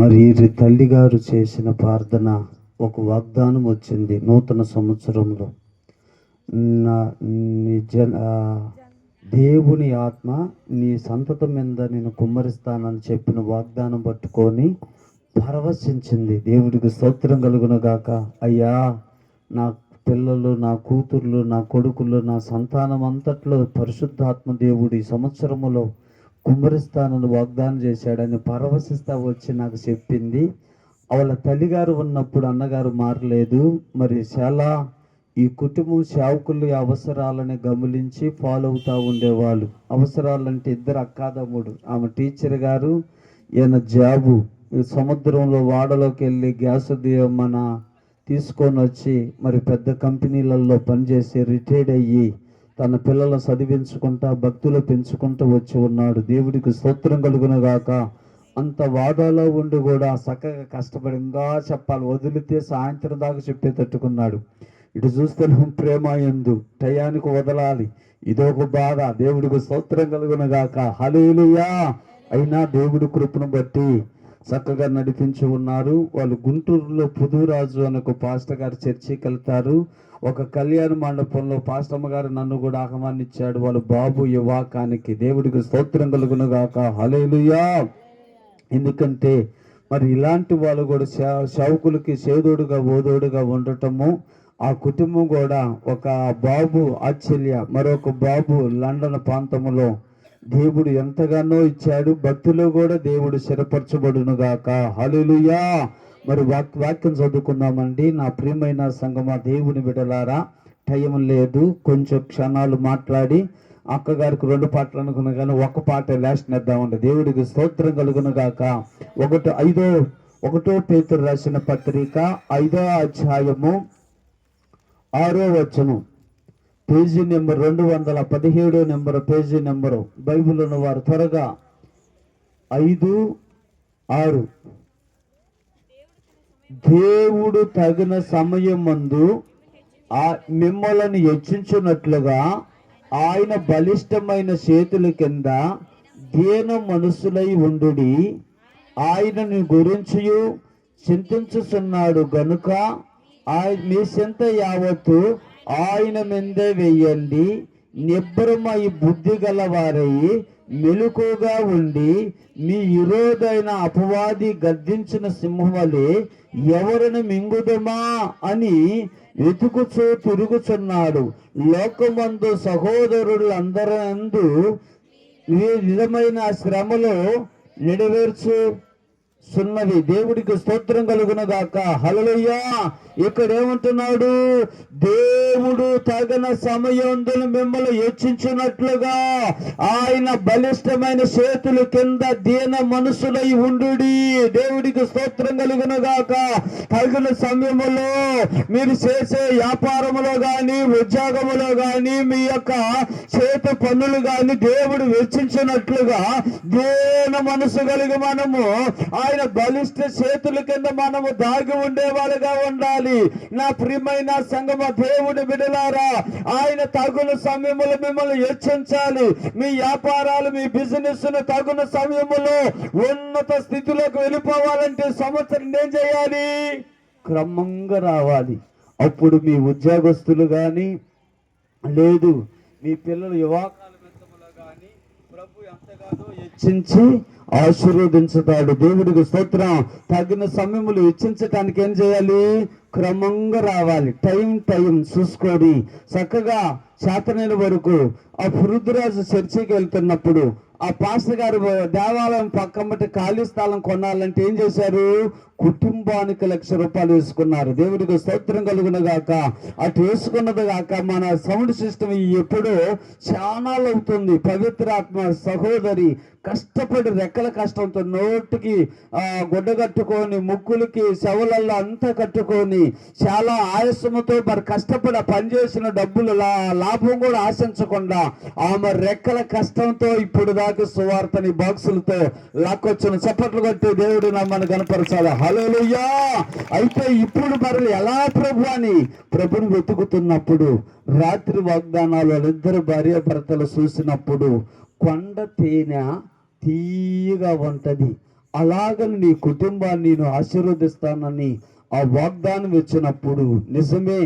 మరి ఈ తల్లి గారు చేసిన ప్రార్థన ఒక వాగ్దానం వచ్చింది. నూతన సంవత్సరంలో నా దేవుని ఆత్మ నీ సంతతం మీద నేను కుమ్మరిస్తానని చెప్పిన వాగ్దానం పట్టుకొని పరవశించింది. దేవుడికి స్తోత్రం కలుగును గాక. అయ్యా, నా పిల్లలు, నా కూతుర్లు, నా కొడుకులు, నా సంతానం అంతట్లో పరిశుద్ధాత్మ దేవుడి సంవత్సరములో కుమ్మరిస్తానని వాగ్దానం చేశాడని పరవశిస్తా వచ్చి నాకు చెప్పింది. వాళ్ళ తల్లిగారు ఉన్నప్పుడు అన్నగారు మారలేదు. మరి చాలా ఈ కుటుంబం సేవకులు అవసరాలని గమనించి ఫాలో అవుతూ ఉండేవాళ్ళు. అవసరాలంటే ఇద్దరు అక్కాదమ్ముడు, ఆమె టీచర్ గారు, ఈయన జాబు సముద్రంలో వాడలోకి వెళ్ళి గ్యాస్ మన తీసుకొని వచ్చి మరి పెద్ద కంపెనీలలో పనిచేసి రిటైర్డ్ అయ్యి తన పిల్లలు చదివించుకుంటా భక్తులు పెంచుకుంటూ వచ్చి ఉన్నాడు. దేవుడికి స్తోత్రం కలుగును గాక. అంత వాదాలో ఉండి కూడా చక్కగా కష్టపడి ఇంకా చెప్పాలి, వదిలితే సాయంత్రం దాకా చెప్పేటట్టుకున్నాడు. ఇటు చూస్తే ప్రేమ ఎందు టయానికి వదలాలి, ఇదొక బాధ. దేవుడికి స్తోత్రం కలుగును గాక. హల్లెలూయా. అయినా దేవుడి కృపను బట్టి చక్కగా నడిపించి ఉన్నారు. వాళ్ళు గుంటూరులో పుదురాజు అనే ఒక పాస్టర్ గారు చర్చికి వెళ్తారు. ఒక కళ్యాణ మండపంలో పాస్టమ్మ గారు నన్ను కూడా ఆహ్వానించాడు వాళ్ళ బాబు యువాకానికి. దేవుడికి స్తోత్రం కలుగును గాక. హల్లెలూయా. ఎందుకంటే మరి ఇలాంటి వాళ్ళు కూడా సేవకులకి సేదోడుగా ఓదోడుగా ఉండటము. ఆ కుటుంబం కూడా ఒక బాబు ఆశ్చర్య, మరొక బాబు లండన్ ప్రాంతంలో దేవుడు ఎంతగానో ఇచ్చాడు. భక్తులు కూడా దేవుడు స్థిరపరచబడును గాక. హల్లెలూయా. మరి వాక్యం చదువుకుందామండి. నా ప్రియమైన సంగమా, దేవుని బిడ్డలారా, టైం లేదు, కొంచెం క్షణాలు మాట్లాడి అక్కగారికి 2 పాటలు అనుకున్నా కానీ ఒక పాట లాస్ట్ నేద్దామండి. దేవుడికి స్తోత్రం కలుగును గాక. 1 పేతురు రాసిన పత్రిక 5వ అధ్యాయము 6వ వచనం, page number 217 number, page number. Bible ఉన్న వారు త్వరగా 5:6. దేవుడు తగిన సమయమందు మిమ్మల్ని హెచ్చించున్నట్లుగా ఆయన బలిష్టమైన చేతుల కింద దీన మనసులై ఉండుడి. ఆయనని గురించి చింతించుచున్నాడు గనుక మీ చింత యావత్తు ఆయన మీదే వేయండి. నిబ్బరమై బుద్ధి గలవారై మెలకుగా ఉండి మీ విరోధైన అపవాది గద్దించిన సింహవలే ఎవరిని మింగుదమా అని వెతుకుచూ తిరుగుచున్నాడు. లోకమందు సహోదరులందరందు నిజమైన శ్రమలో నెరవేర్చున్నది. దేవుడికి స్తోత్రం కలుగును గాక. హల్లెలూయా. ఇక్కడ ఏమంటున్నాడు? దేవుడు తగిన సమయంలో మిమ్మల్ని హెచ్చించినట్లుగా ఆయన బలిష్టమైన చేతుల కింద దీన మనసులై ఉండుడి. దేవుడికి స్తోత్రం కలుగును గాక. తగిన సమయంలో మీరు చేసే వ్యాపారములో గాని ఉద్యోగములో గాని మీ యొక్క చేతి పనులు గాని దేవుడు వెచ్చించినట్లుగా దీన మనసు కలిగి మనము ఆయన బలిష్ట చేతుల కింద మనము దాగి ఉండేవాళ్ళుగా ఉండాలి. నా ప్రియమైన సంగమ దేవుడి బిడ్డలారా, ఆయన తగున సమయములో మిమ్మల్ని హెచ్చించాలి. మీ వ్యాపారాలు, మీ బిజినెస్ తగున సమయములో ఉన్నత స్థితిలోకి వెళ్ళిపోవాలంటే సంవత్సరం ఏం చేయాలి? క్రమంగా రావాలి. అప్పుడు మీ ఉద్యోగస్తులు కానీ లేదు మీ పిల్లలు యువకాల మిత్రములు కానీ ప్రభు ఎంతగానో హెచ్చించి ఆశీర్వదించుతాడు. దేవుడికి స్తోత్రం. తగిన సమయములు హెచ్చించటానికి ఏం చేయాలి? క్రమంగా రావాలి. టైం చూసుకొని చక్కగా చేతనైన వరకు. ఆ పురుద్రాజు చర్చికి వెళ్తున్నప్పుడు ఆ పాస్టర్ గారు దేవాలయం పక్కమ్మటి ఖాళీ స్థలం కొనాలంటే ఏం చేశారు? కుటుంబానికి ₹1,00,000 వేసుకున్నారు. దేవుడికి స్తోత్రం కలుగును గాక. అటు వేసుకున్నది గాక మన సౌండ్ సిస్టమ్ ఎప్పుడో చాలా అవుతుంది. పవిత్రాత్మ సహోదరి కష్టపడి రెక్కల కష్టంతో నోటికి గుడ్డ కట్టుకొని ముక్కులకి చెవులల్లో అంతా కట్టుకొని చాలా ఆయాసముతో మరి కష్టపడి పనిచేసిన డబ్బులు లాభం కూడా ఆశించకుండా ఆమె రెక్కల కష్టంతో ఇప్పుడు దాకా సువార్తని బాక్సులతో లాక్కొచ్చిన. చప్పట్లు కొట్టి దేవుడు నమ్మని కనపరచాలి. హల్లెలూయా. అయితే ఇప్పుడు మరి ఎలా ప్రభుని వెతుకుతున్నప్పుడు రాత్రి వాగ్దానాలు వాళ్ళిద్దరు భార్యాభర్తలు చూసినప్పుడు కొండ తేనె తీయగా ఉంటది. అలాగని నీ కుటుంబాన్ని నేను ఆశీర్వదిస్తానని ఆ వాగ్దానం ఇచ్చినప్పుడు నిజమే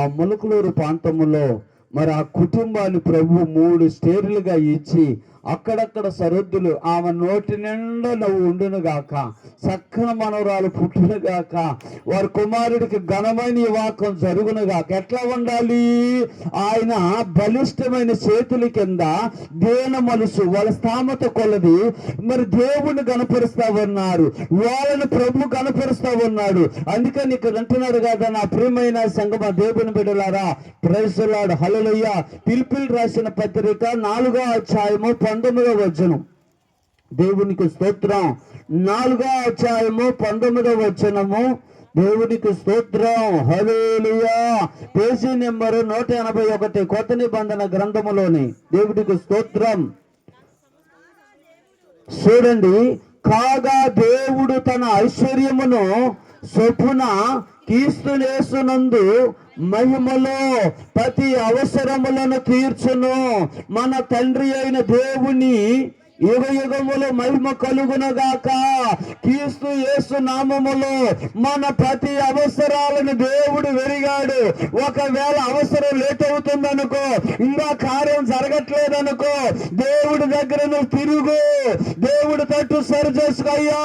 ఆ ములకలూరు ప్రాంతంలో మరి ఆ కుటుంబాన్ని ప్రభు 3 స్టేర్లుగా ఇచ్చి అక్కడక్కడ సరద్దులు ఆమె నోటి నిండా నవ్వు ఉండును గాక, చక్కన మనవరాలు పుట్టును గాక, వారి కుమారుడికి ఘనమైన వివాహం జరుగును గాక. ఎట్లా ఉండాలి? ఆయన బలిష్టమైన చేతుల కింద దేన మనసు వాళ్ళ స్థామత కొలది మరి దేవుని గణపరుస్తా ఉన్నారు, వాళ్ళని ప్రభు గణపరుస్తా ఉన్నాడు. అందుకని ఇక్కడ అంటున్నాడు కదా, నా ప్రియమైన సంగమ దేవుని బిడ్డలారా, ప్రైజ్ ది లార్డ్, హల్లెలూయా. ఫిలిప్పీయులకు రాసిన పత్రిక 4వ అధ్యాయము 19వ వచనం. దేవునికి స్తోత్రం. 4వ అధ్యాయము 19వ వచనము. దేవునికి స్తోత్రం, హల్లెలూయా. పేజీ నెంబరు 181 కొత్త నిబంధన గ్రంథములోని. దేవునికి స్తోత్రం. చూడండి, కాగా దేవుడు తన ఐశ్వర్యమును చొప్పున క్రీస్తుయేసునందు మహిమలో ప్రతి అవసరములను తీర్చును. మన తండ్రి అయిన దేవుని యుగ యుగములో మహిమ కలుగునగాక. క్రీస్తు యేసు నామములో మన ప్రతి అవసరాలను దేవుడు వెరిగాడు. ఒకవేళ అవసరం లేట్ అవుతుందనుకో, ఇంకా కార్యం జరగట్లేదనుకో, దేవుడి దగ్గర నువ్వు తిరుగు, దేవుడి తట్టు సరి చేసుకోయ్యా,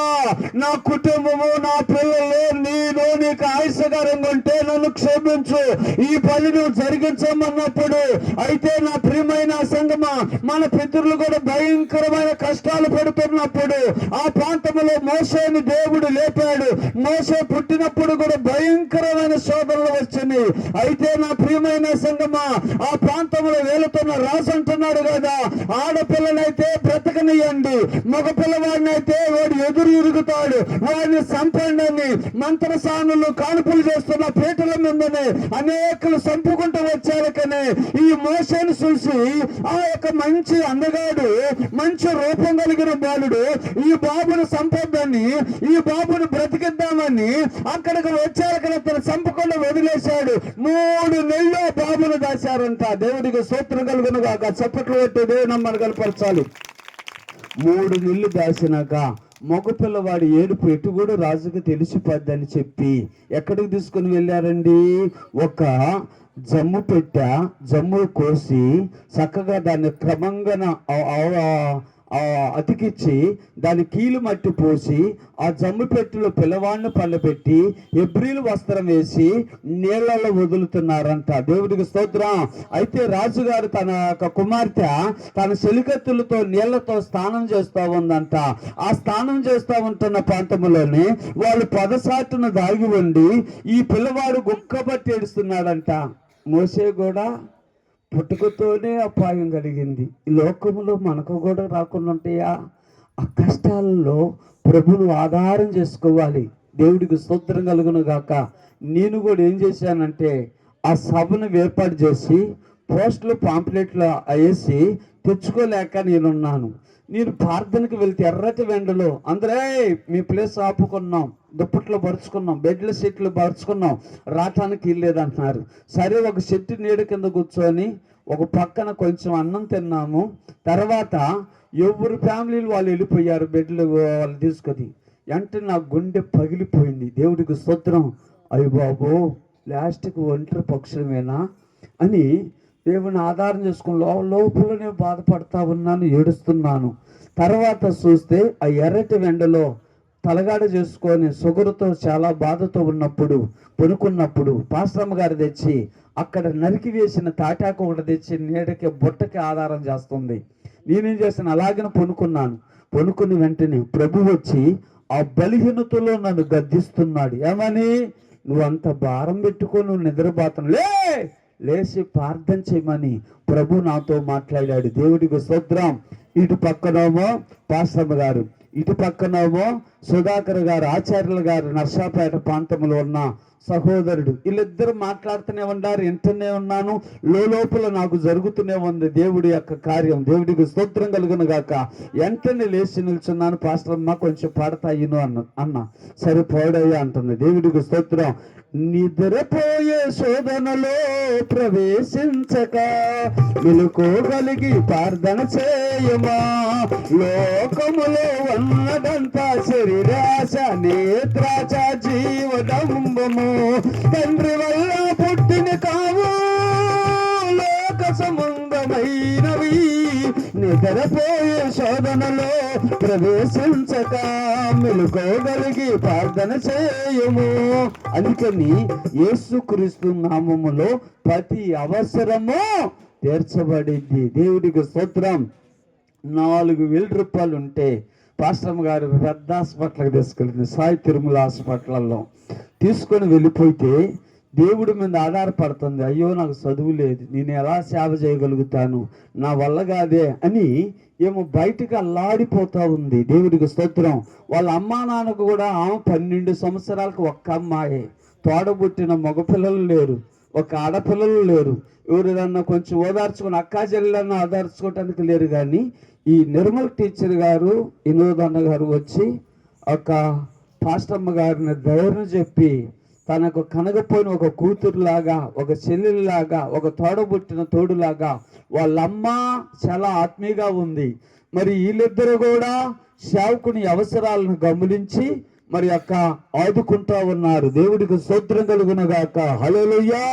నా కుటుంబము, నా పిల్లలు, నేను నీకు ఆయుషకరంగా ఉంటే నన్ను క్షమించు, ఈ పని నువ్వు జరిగించమన్నప్పుడు. అయితే నా ప్రియమైన సంగమా, మన పితరులు కూడా భయంకరమైన కష్టాలు పడుతున్నప్పుడు ఆ ప్రాంతంలో మోషేని దేవుడు లేపాడు. మోషే పుట్టినప్పుడు కూడా భయంకరమైన శోధనలు వచ్చింది. అయితే నా ప్రియమైన సంగమా, ఆ ప్రాంతంలో వేలుతున్న రాజు అంటున్నాడు కదా, ఆడపిల్లనైతే బ్రతకనియండి, మగ పిల్లవాడిని అయితే వాడు ఎదురు ఇరుగుతాడు, వాడిని సంపండి. మంత్రసానులు కానుపులు చేస్తున్న పీటల మీదనే అనేకలు చంపుకుంటూ వచ్చారు. కానీ ఈ మోషేని చూసి ఆ యొక్క మంచి అందగాడు, మంచి రూపం కలిగిన బాలుడు ఈ బాబును సంపొద్దని, ఈ బాబును బ్రతికిద్దామని అక్కడికి వచ్చారు. కానీ తను చంపకుండా వదిలేశాడు. 3 నెలలు బాబును దాచారంట. దేవుడికి స్తోత్రం కలుగును గాక. చప్పట్లు కొట్టి దేవుని నమ్మని కనపరచాలి. 3 నెలలు దాచినాక మగపిల్లవాడి ఏడుపు ఎటు కూడా రాజుకు తెలిసిపోద్దని చెప్పి ఎక్కడికి తీసుకుని వెళ్ళారండి? ఒక జమ్ము జమ్ము కోసి చక్కగా దాన్ని క్రమంగా అతికిచ్చి దాని కీలు మట్టి పోసి ఆ జమ్ము పెట్టెలో పిల్లవాడిని పండబెట్టి హెబ్రీలు వస్త్రం వేసి నీళ్లలో వదులుతున్నారంట. దేవుడికి స్తోత్రం. అయితే రాజుగారు తన యొక్క కుమార్తె తన చెలికత్తులతో నీళ్లతో స్నానం చేస్తూ ఉందంట. ఆ స్నానం చేస్తూ ఉంటున్న ప్రాంతంలోనే వాళ్ళు పొదసాటును దాగి ఉండి ఈ పిల్లవాడు గుక్కబట్టి ఏడుస్తున్నాడంట. మోషే కూడా పుట్టుకతోనే అపాయం కలిగింది. ఈ లోకంలో మనకు కూడా రాకుండా ఉంటాయా? ఆ కష్టాలలో ప్రభువును ఆధారం చేసుకోవాలి. దేవుడికి స్తోత్రం కలుగును గాక. నేను కూడా ఏం చేశానంటే ఆ సభను ఏర్పాటు చేసి పోస్టులు పాంప్లెట్లు వేసి తెచ్చుకోలేక నేనున్నాను. నేను ప్రార్థనకు వెళ్తే ఎర్రటి వెండలో అందరే మీ ప్లేస్ ఆపుకున్నాం, దుప్పట్లు పరుచుకున్నాం, బెడ్ల సెట్లు పరుచుకున్నాం, రావటానికి ఇల్లేదంటున్నారు. సరే, ఒక చెట్టు నీడ కింద కూర్చొని ఒక పక్కన కొంచెం అన్నం తిన్నాము. తర్వాత ఎవరు ఫ్యామిలీలు వాళ్ళు వెళ్ళిపోయారు బెడ్లు వాళ్ళు తీసుకొని. అంటే నా గుండె పగిలిపోయింది. దేవుడికి స్తోత్రం. అయ్య బాబు, లాస్ట్కి ఒంటరి పక్షులమేనా అని దేవుని ఆధారం చేసుకుని లోపల నేను బాధపడతా ఉన్నాను, ఏడుస్తున్నాను. తర్వాత చూస్తే ఆ ఎర్రటి వెండలో తలగాడ చేసుకొని షుగర్తో చాలా బాధతో ఉన్నప్పుడు పనుకున్నప్పుడు పాస్టమ్మ గారు తెచ్చి అక్కడ నరికి వేసిన తాటాకు ఒకటి తెచ్చి నీడకి బుట్టకి ఆధారం చేస్తుంది. నేనేం చేశాను, అలాగనే పనుకుని వెంటనే ప్రభు వచ్చి ఆ బలహీనతలో నన్ను గద్దిస్తున్నాడు. ఏమని? నువ్వు అంత భారం పెట్టుకొని నువ్వు నిద్రపోతాను, లేచి ప్రార్థన చేయమని ప్రభు నాతో మాట్లాడాడు. దేవుడికి స్తోత్రం. ఇటు పక్కనేమో పాస్టమ్మ గారు, ఇటు పక్కనేమో సుధాకర్ గారు, ఆచార్యుల గారు, నర్సాపేట ప్రాంతంలో ఉన్న సహోదరుడు, వీళ్ళిద్దరు మాట్లాడుతూనే ఉన్నారు, వింటూనే ఉన్నాను. లోపల నాకు జరుగుతూనే ఉంది దేవుడి యొక్క కార్యం. దేవుడికి స్తోత్రం కలుగును గాక. వెంటనే లేచి నిల్చున్నాను. పాస్టర్ అమ్మ కొంచెం పాడతాయిను అన్న. సరే పోడయ్యా అంటుంది. దేవుడికి స్తోత్రం. నిద్రపోయే శోధనలో ప్రవేశించక మెలుకోగలిగి ప్రార్థన చేయమా, లోకములో ఉన్నదంతా శరీరాశ నేత్రాచ జీవడంబము తండ్రి వల్ల పుట్టిన కావు లోక సంబంధమైనవి నిద్రపోయే శోధనలో ప్రవేశించక మెలుకోగలిగి ప్రార్థన చేయము. అందుకని యేసుక్రీస్తు నామములో ప్రతి అవసరము తీర్చబడింది. దేవుడికి స్తోత్రం. 4,000 రూపాయలు ఉంటే పాస్టర్ గారు పెద్ద హాస్పిటల్కి తీసుకెళ్ళింది, సాయి తిరుమల హాస్పిటల్లో తీసుకొని వెళ్ళిపోతే దేవుడి మీద ఆధారపడుతుంది. అయ్యో నాకు చదువు లేదు, నేను ఎలా సేవ చేయగలుగుతాను, నా వల్ల కాదే అని ఏమో బయటకు అల్లాడిపోతా ఉంది. దేవుడికి స్తోత్రం. వాళ్ళ అమ్మా నాన్నకు కూడా 12 సంవత్సరాలకు ఒక్క అమ్మాయి, తోడబుట్టిన మగపిల్లలు లేరు, ఒక ఆడపిల్లలు లేరు. ఎవరైనా కొంచెం ఓదార్చుకుని అక్కా చెల్లెలన్నా ఓదార్చుకోవటానికి లేరు. కానీ ఈ నిర్మల్ టీచర్ గారు, వినోదన్న గారు వచ్చి ఒక పాస్టమ్మ గారిని ధైర్యం చెప్పి తనకు కనగపోయిన ఒక కూతురులాగా, ఒక చెల్లెలిలాగా, ఒక తోడబుట్టిన తోడులాగా వాళ్ళమ్మ చాలా ఆత్మీయంగా ఉంది. మరి వీళ్ళిద్దరూ కూడా సేవకుని అవసరాలను గమనించి మరి ఆదుకుంటా ఉన్నారు. దేవుడికి స్తోత్రం కలుగునగాక. హల్లెలూయా.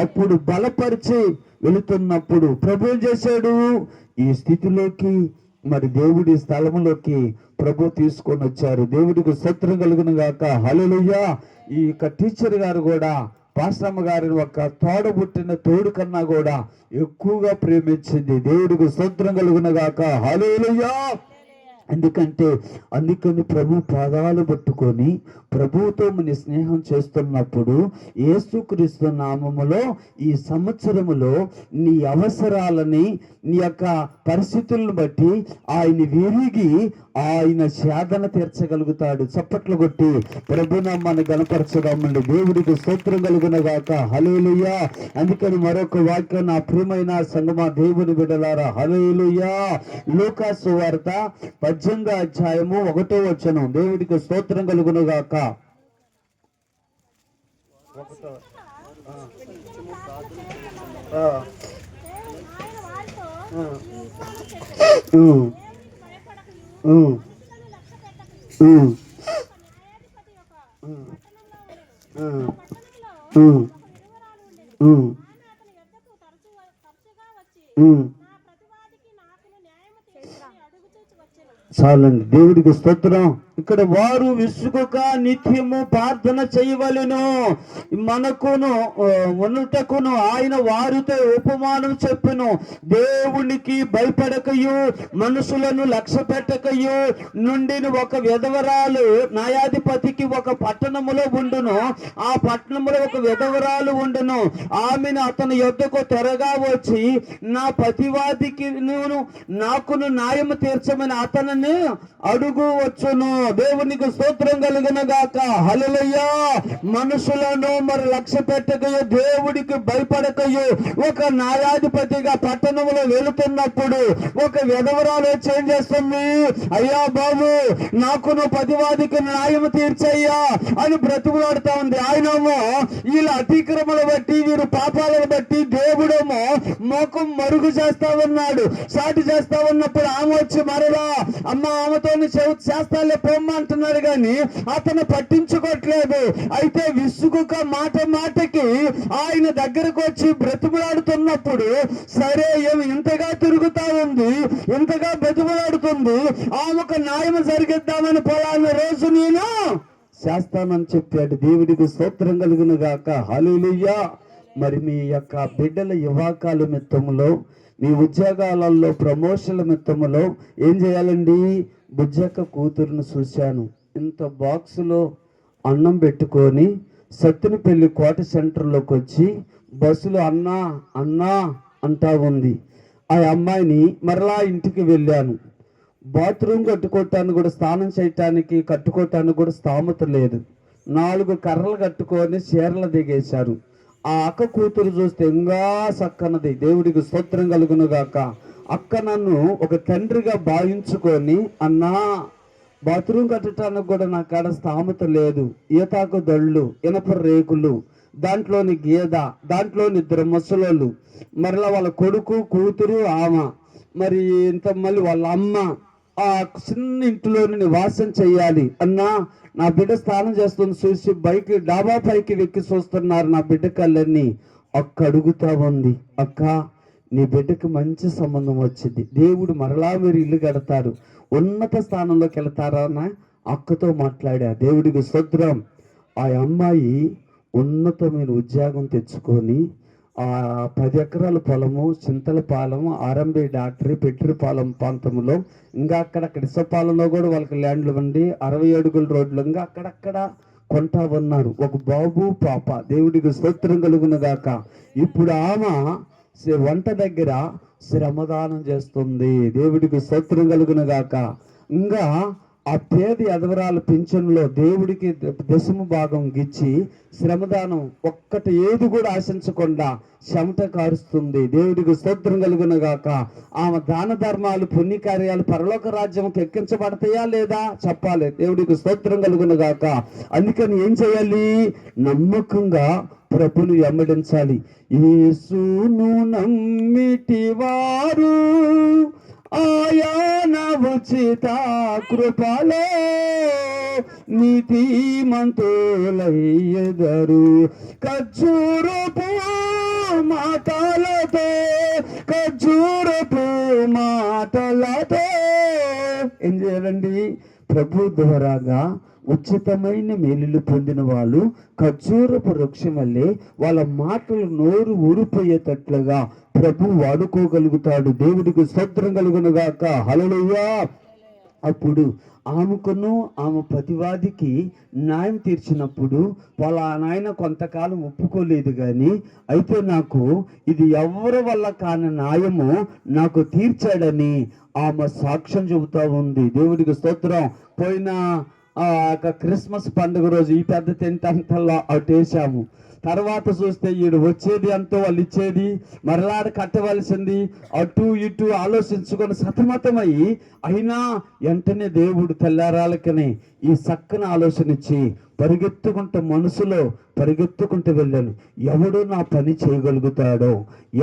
అప్పుడు బలపరిచి వెళుతున్నప్పుడు ప్రభు ఏం చేశాడు, ఈ స్థితిలోకి మరి దేవుడి స్థలంలోకి ప్రభు తీసుకొని వచ్చారు. దేవుడికి స్తోత్రం కలుగునగాక. హల్లెలూయా. ఈ టీచర్ గారు కూడా పాస్టమ్మ గారిని ఒక తోడబుట్టిన తోడు కన్నా కూడా ఎక్కువగా ప్రేమించింది. దేవుడికి స్తోత్రం కలుగునగాక. హల్లెలూయా. అందుకని ప్రభు పాదాలు పట్టుకొని ప్రభువుతో మన స్నేహం చేస్తున్నప్పుడు యేసుక్రీస్తు నామములో ఈ సంవత్సరములో నీ అవసరాలని, నీ యొక్క పరిస్థితులను బట్టి ఆయన విరిగి ఆయన సాధన తీర్చగలుగుతాడు. చప్పట్లు కొట్టి ప్రభునామాన్ని గణపరచదామండి. దేవుడికి స్తోత్రం కలుగునగాక. హల్లెలూయా. అందుకని మరొక వాక్యం, నా ప్రియమైన సంగమా దేవుని బిడ్డలారా, హల్లెలూయా. లూకా సువార్త 18వ అధ్యాయము 1వ వచనం. దేవుడికి స్తోత్రం కలుగునగాక. చాలండి. దేవుడికి స్తోత్రం. ఇక్కడ వారు విసుగుక నిత్యము ప్రార్థన చేయవలెను, మనకును ఉన్నటకును ఆయన వారితో ఉపమానం చెప్పును. దేవునికి భయపడకయు మనుషులను లక్ష్య పెట్టకయు నుండిన ఒక విధవరాలు న్యాయాధిపతికి ఒక పట్టణములో ఉండును. ఆ పట్టణములో ఒక విధవరాలు ఉండును. ఆమెను అతని యొద్దకు త్వరగా వచ్చి, నా ప్రతివాదికి నాకును న్యాయము తీర్చమని అతనిని అడుగు వచ్చును. దేవునికి స్తోత్రం కలుగునగాక. హల్లెలూయా. మనుషులను మరి లక్ష్య పెట్టకయు, దేవుడికి భయపడకయు ఒక న్యాయాధిపతిగా పట్టణంలో వెళుతున్నప్పుడు ఒక విధవరాలు ఏం చేస్తుంది, అయ్యా బాబు నాకును ప్రతివాదికి న్యాయం తీర్చయ్యా అని బ్రతుకులాడుతా ఉంది. ఆయనేమో వీళ్ళ అతిక్రమల బట్టి, వీరు పాపాలను బట్టి దేవుడేమో మోకం మరుగు చేస్తా ఉన్నాడు, సాటి చేస్తా ఉన్నప్పుడు ఆమె వచ్చి మరలా అమ్మ ఆమెతో చేస్తాలే పొమ్మ అంటున్నాడు. కానీ అతను పట్టించుకోవట్లేదు. అయితే విసుగుక మాటకి ఆయన దగ్గరకు వచ్చి బ్రతుకులాడుతున్నప్పుడు, సరే ఏమి ఇంతగా తిరుగుతా ఉంది, ఇంతగా బ్రతుకులాడుతుంది, ఆమెకు న్యాయం జరిగిద్దామని పొలాన్ని రోజు నేను చేస్తానని చెప్పాడు. దేవుడికి స్తోత్రం కలుగును గాక. హల్లెలూయా. మరి మీ యొక్క బిడ్డల యువకాల మిత్తములో, మీ ఉద్యోగాలలో ప్రమోషన్ల మిత్తములో ఏం చేయాలండి, బుజ్జక్క కూతురును చూశాను, ఇంత బాక్సులో అన్నం పెట్టుకొని సత్తునిపల్లి కోట సెంటర్లోకి వచ్చి బస్సులో అన్నా అన్నా అంటా ఉంది. ఆ అమ్మాయిని మరలా ఇంటికి వెళ్ళాను. బాత్రూమ్ కట్టుకోవటానికి కూడా, స్నానం చేయటానికి కట్టుకోవటానికి కూడా స్థామత లేదు. 4 కర్రలు కట్టుకొని చీరలు దిగేశారు. ఆ అక్క కూతురు చూస్తే ఇంకా చక్కనది. దేవుడికి స్తోత్రం కలుగును గాక. అక్క నన్ను ఒక తండ్రిగా భావించుకొని, అన్నా బాత్రూమ్ కట్టడానికి కూడా నా కాడ స్థామత లేదు, ఈతాకు దళ్ళు, ఇనప రేకులు, దాంట్లోని గేద, దాంట్లోని 2 ముసలోళ్ళు, మరలా వాళ్ళ కొడుకు కూతురు ఆమె, మరి ఇంత మళ్ళీ వాళ్ళ అమ్మ, ఆ చిన్న ఇంటిలోని నివాసం చేయాలి అన్నా. నా బిడ్డ స్నానం చేస్తుంది చూసి బైక్ డాబా పైకి వెక్కి చూస్తున్నారు నా బిడ్డ కళ్ళన్నీ. అక్క అడుగుతా ఉంది, అక్క నీ బిడ్డకి మంచి సంబంధం వచ్చింది, దేవుడు మరలా మీరు ఇల్లు కడతారు, ఉన్నత స్థానంలోకి వెళ్తారా అని అక్కతో మాట్లాడా. దేవుడికి స్తోత్రం. ఆ అమ్మాయి ఉన్నతమైన ఉద్యోగం తెచ్చుకొని ఆ 10 ఎకరాల పొలము, చింతలపాలెం, ఆరంభి డాక్టరీ, పెట్రిపాలెం ప్రాంతంలో, ఇంకా అక్కడక్కడ ఇసపాలెంలో కూడా వాళ్ళకి ల్యాండ్లు ఉండి 60 అడుగుల రోడ్లు ఇంకా అక్కడక్కడ కొంటా ఉన్నారు. ఒక బాబు పాప. దేవుడికి స్తోత్రం కలుగును గాక. ఇప్పుడు ఆమె వంట దగ్గర శ్రమదానం చేస్తుంది. దేవుడికి స్తోత్రం కలుగును గాక. ఇంకా ఆ పేద ఎదవరాల పింఛన్లో దేవుడికి 10వ భాగం గిచ్చి శ్రమదానం ఒక్కటి ఏది కూడా ఆశించకుండా చెమట కారుస్తుంది. దేవుడికి స్తోత్రం కలుగును గాక. ఆమె దాన ధర్మాలు, పుణ్యకార్యాలు పరలోక రాజ్యంకి ఎక్కించబడతాయా లేదా చెప్పాలి. దేవుడికి స్తోత్రం కలుగును గాక. అందుకని ఏం చేయాలి? నమ్మకంగా ప్రభుని వెంబడించాలి. యేసును నమ్మిటి వారు ఆయన ఉచిత కృపలో నీతిమంతులయ్యెదరు. ఖర్జూరపు మాటలతో ఏం చేయాలండి? ప్రభు ద్వారాగా ఉచితమైన మేలులు పొందిన వాళ్ళు ఖర్జూరపు వృక్షం వల్లే వాళ్ళ మాటలు నోరు ఊరిపోయేటట్లుగా ప్రభు వాడుకోగలుగుతాడు. దేవుడికి స్తోత్రం కలుగును గాక. హల్లెలూయా. అప్పుడు ఆమెకును ఆమె ప్రతివాదికి న్యాయం తీర్చినప్పుడు వాళ్ళ నాయన కొంతకాలం ఒప్పుకోలేదు, కానీ అయితే నాకు ఇది ఎవరి వల్ల కాని న్యాయము నాకు తీర్చాడని ఆమె సాక్ష్యం చెబుతా ఉంది. దేవుడికి స్తోత్రం. పోయిన క్రిస్మస్ పండుగ రోజు ఈ పెద్ద టెంట్ అంతలా అటేసాము. తర్వాత చూస్తే ఈడు వచ్చేది అంతా వాళ్ళు ఇచ్చేది మరలాడ కట్టవలసింది, అటు ఇటు ఆలోచించుకొని సతమతమయ్యి, అయినా వెంటనే దేవుడు తెల్లారాలకనే ఈ చక్కని ఆలోచన ఇచ్చి పరిగెత్తుకుంటూ మనసులో పరిగెత్తుకుంటూ వెళ్ళాను. ఎవడో నా పని చేయగలుగుతాడో,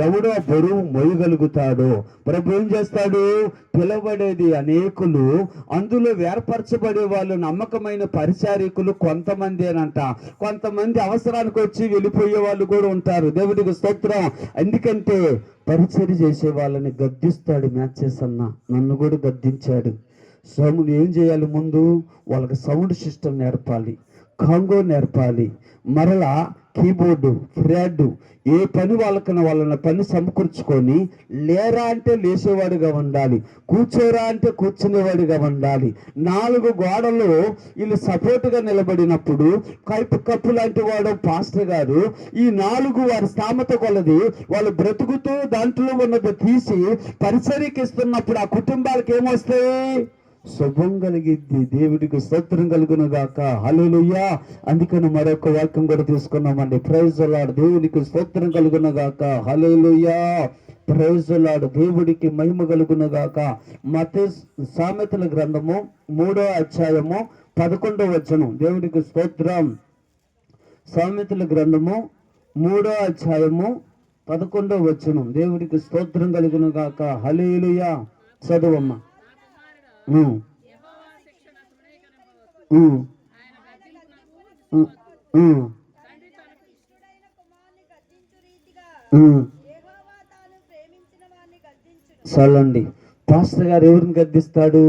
ఎవడో బరువు మోయగలుగుతాడో. ప్రభు ఏం చేస్తాడు? పిలవబడేది అనేకులు, అందులో ఏర్పరచబడే వాళ్ళు నమ్మకమైన పరిచారికులు కొంతమంది అనంట. కొంతమంది అవసరానికి వచ్చి వెళ్ళిపోయే వాళ్ళు కూడా ఉంటారు. దేవుడికి స్తోత్రం. ఎందుకంటే పరిచర్య చేసే వాళ్ళని గద్దిస్తాడు. మ్యాచెస్ అన్న నన్ను కూడా గద్దించాడు. సౌండ్ ఏం చేయాలి? ముందు వాళ్ళకి సౌండ్ సిస్టమ్ నేర్పాలి, కాంగో నేర్పాలి, మరలా కీబోర్డు, ఫ్రెడ్, ఏ పని వాళ్ళని పని సమకూర్చుకొని, లేరా అంటే లేచేవాడిగా ఉండాలి, కూర్చోరా అంటే కూర్చునేవాడిగా ఉండాలి. 4 గోడలు వీళ్ళు సపోర్ట్గా నిలబడినప్పుడు కప్పు లాంటి వాడు పాస్టర్ గారు ఈ 4 వారి స్థామత కొలది వాళ్ళు బ్రతుకుతూ దాంట్లో ఉన్నది తీసి పరిచర్యకి ఇస్తున్నప్పుడు ఆ కుటుంబాలకు ఏమొస్తాయి? శుభం కలిగిద్ది. దేవుడికి స్తోత్రం కలుగును గాక. హల్లెలూయా. అందుకని మరొక వాక్యం కూడా తీసుకున్నామండి. Praise the lord. దేవుడికి స్తోత్రం కలుగును గాక. హల్లెలూయా. Praise the lord. దేవుడికి మహిమ కలుగును గాక. మత్తయి సామెతల గ్రంథము 3వ అధ్యాయము 11వ వచనం. దేవుడికి స్తోత్రం. సామెతల గ్రంథము 3వ అధ్యాయము 11వ వచనం. దేవుడికి స్తోత్రం కలుగును గాక. హల్లెలూయా. చదువమ్మ. చాలండి. పాస్టర్ గారు ఎవరిని గద్దిస్తాడు?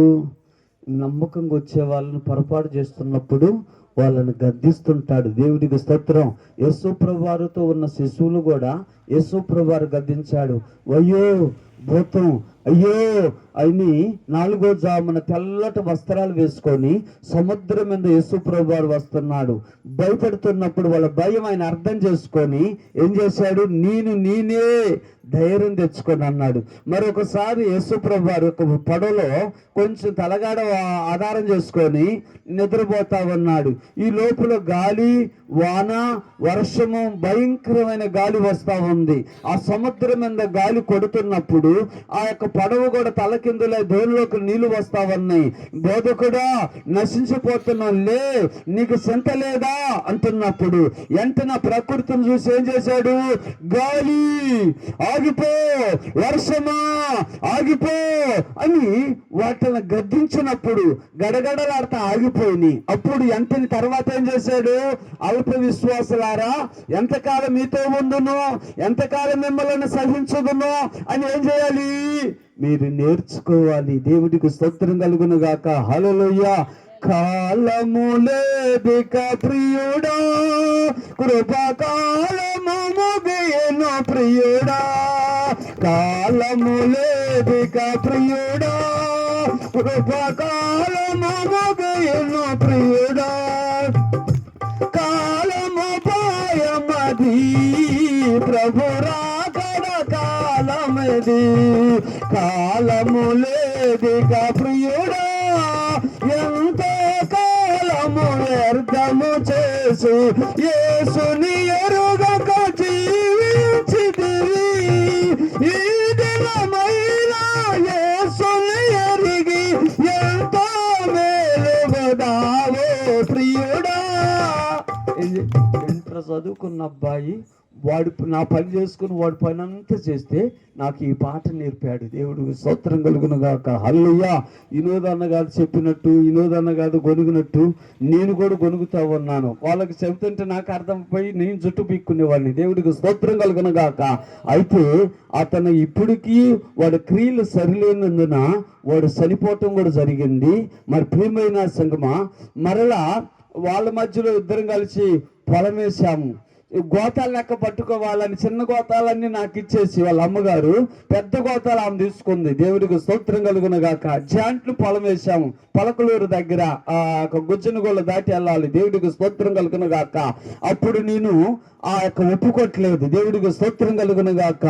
నమ్మకంగా వచ్చే వాళ్ళని పొరపాటు చేస్తున్నప్పుడు వాళ్ళని గద్దిస్తుంటాడు. దేవుడికి స్తోత్రం. యేసు ప్రభువారితో ఉన్న శిశువులు కూడా యేసు ప్రభువారు గద్దించాడు. అయ్యో భూతం, అయ్యో అని 4వ జామున తెల్లటి వస్త్రాలు వేసుకొని సముద్రం మీద యేసు ప్రభువారు వస్తున్నాడు. భయపడుతున్నప్పుడు వాళ్ళ భయం ఆయన అర్థం చేసుకొని ఏం చేశాడు? నేనే ధైర్యం తెచ్చుకొని అన్నాడు. మరొకసారి యేసు ప్రభువారు ఒక పడవలో కొంచెం తలగాడ ఆధారం చేసుకొని నిద్రపోతా ఉన్నాడు. ఈ లోపల గాలి, వాన, వర్షము, భయంకరమైన గాలి వస్తా ఉంది. ఆ సముద్రం మీద గాలి కొడుతున్నప్పుడు వచ్చినప్పుడు ఆ యొక్క పడవ కూడా తలకిందులై ధోనిలోకి నీళ్లు వస్తా ఉన్నాయి. బోధకుడా నశించిపోతున్నాం లే, నీకు చింత లేదా అంటున్నప్పుడు వెంటనే ప్రకృతిని చూసి ఏం చేశాడు? గాలి ఆగిపో, వర్షమా ఆగిపో అని వాటిని గద్దించినప్పుడు గడగడలాడుతా ఆగిపోయినాయి. అప్పుడు వెంటనే తర్వాత ఏం చేశాడు? అల్ప విశ్వాసులారా, ఎంతకాలం మీతో ఉండును, ఎంతకాలం మిమ్మల్ని సహించదును అని ఏం చేయాలి? మీరు నేర్చుకోవాలి. దేవుడికి స్తోత్రం కలుగును గాక. హల్లెలూయా. కాలము లేదిక ప్రియుడా, కృపకాలము ముగియెను ప్రియుడా, కాలము లేదిక ప్రియుడా, కృపకాలము ముగియెను ప్రియుడా, కాలము పాయమది ప్రభు రాకడ కాలమది, కాలము లేదిక ప్రియుడా, ఎంతో కాలము వ్యర్థము చేసి యేసుని ఎరుగక జీవించితివి, ఈ దినమైనా యేసుని ఎరిగి ఎంతో మేలుగొదావో ప్రియుడా. ఇంటర్ చదువుకున్న అబ్బాయి వాడు నా పని చేసుకుని వాడి పని అంతా చేస్తే నాకు ఈ పాట నేర్పాడు. దేవుడు స్తోత్రం కలుగును గాక. హల్లెలూయా. వినోదన్న గారు చెప్పినట్టు, వినోదన్న గారు గొనుగునట్టు నేను కూడా గొనుగుతా ఉన్నాను. వాళ్ళకి చెబుతుంటే నాకు అర్థమైపోయి నేను జుట్టు పీక్కునేవాడిని. దేవుడికి స్తోత్రం కలుగును గాక. అయితే అతను ఇప్పటికీ వాడి క్రియలు సరిలేనందున వాడు చనిపోవటం కూడా జరిగింది. మరి ప్రియమైన సంగమా, మరలా వాళ్ళ మధ్యలో ఇద్దరం కలిసి పొలం వేసాము. గోతాలు లెక్క పట్టుకోవాలని చిన్న గోతాలన్నీ నాకు ఇచ్చేసి వాళ్ళ అమ్మగారు పెద్ద గోతాలు ఆమె తీసుకుంది. దేవుడికి స్తోత్రం కలుగును గాక. జాంట్లు పొలం వేసాము. పలకలూరు దగ్గర గుజ్జనగోళ్ళు దాటి వెళ్ళాలి. దేవుడికి స్తోత్రం కలుగును గాక. అప్పుడు నేను ఆ యొక్క ఒప్పుకోట్లేదు. దేవుడికి స్తోత్రం కలుగును గాక.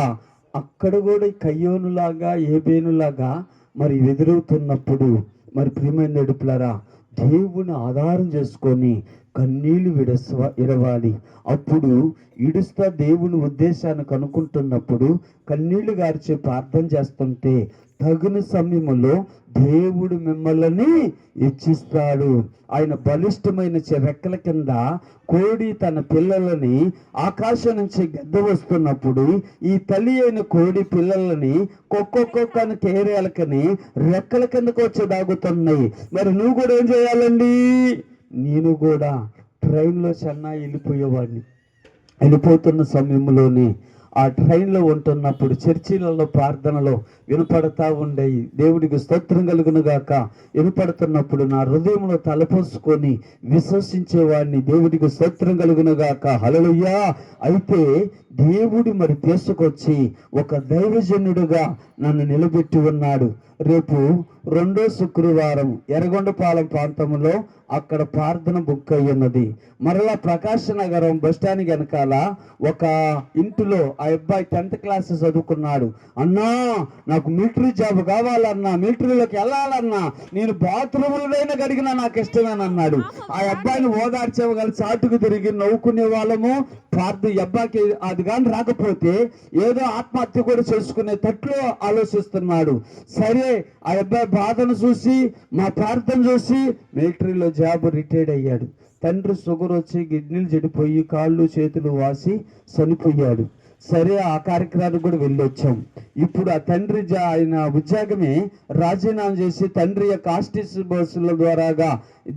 అక్కడ కూడా కయ్యోనులాగా ఏబేనులాగా మరి ఎదురవుతున్నప్పుడు మరి ప్రియమైన నడుపులారా, దేవుని ఆధారం చేసుకొని కన్నీళ్లు ఇడవాలి. అప్పుడు ఇడుస్తా దేవుని ఉద్దేశాన్ని కనుక్కుంటున్నప్పుడు కన్నీళ్లు గార్చి ప్రార్థన చేస్తుంటే తగిన సమయంలో దేవుడు మిమ్మల్ని ఇచ్చిస్తాడు. ఆయన బలిష్టమైన రెక్కల కింద కోడి తన పిల్లలని ఆకాశం నుంచి గద్ద వస్తున్నప్పుడు ఈ తల్లి అయిన కోడి పిల్లలని కొక్కొక్కని కేరేలకని రెక్కల కిందకు వచ్చి దాగుతున్నాయి. మరి నువ్వు కూడా ఏం చేయాలండి? నేను కూడా ట్రైన్లో చెన్నై వెళ్ళిపోయేవాడిని. వెళ్ళిపోతున్న సమయంలోనే ఆ ట్రైన్లో ఉంటున్నప్పుడు చర్చిలలో ప్రార్థనలో వినపడతా ఉండేవి. దేవుడికి స్తోత్రం కలుగును గాక. వినపడుతున్నప్పుడు నా హృదయంలో తలపోసుకొని విశ్వసించేవాడిని. దేవుడికి స్తోత్రం కలుగును గాక. హల్లెలూయా. అయితే దేవుడు మరి తీసుకొచ్చి ఒక దైవజనుడుగా నన్ను నిలబెట్టి ఉన్నాడు. రేపు 2వ శుక్రవారం ఎర్రగొండపాలెం ప్రాంతంలో అక్కడ ప్రార్థన బుక్ అయ్యి ఉన్నది. మరలా ప్రకాశ్ నగరం బస్టాండ్ వెనకాల ఒక ఇంటిలో ఆ అబ్బాయి 10th క్లాస్ చదువుకున్నాడు. అన్నా నాకు మిలిటరీ జాబ్ కావాలన్నా, మిలిటరీలోకి వెళ్ళాలన్నా, నేను బాత్రూములైనా గడిగినా నాకు ఇష్టమేనన్నాడు. ఆ అబ్బాయిని ఓదార్చేవగల చాటుకు తిరిగి నవ్వుకునే వాళ్ళము. ప్రార్థన అబ్బాయికి అది కానీ రాకపోతే ఏదో ఆత్మహత్య కూడా చేసుకునే తట్లో ఆలోచిస్తున్నాడు. సరే, ఆ అబ్బాయి బాధను చూసి మా ప్రార్థన చూసి మిలిటరీలో జాబ్ రిటైర్డ్ అయ్యాడు. తండ్రి షుగర్ వచ్చి కిడ్నీలు చెడిపోయి కాళ్ళు చేతులు వాసి చనిపోయాడు. సరే, ఆ కార్యక్రమానికి కూడా వెళ్ళొచ్చాం. ఇప్పుడు ఆ తండ్రి ఆయన ఉద్యోగమే రాజీనామా చేసి తండ్రి యొక్క ఆర్టీసీ బస్సుల ద్వారాగా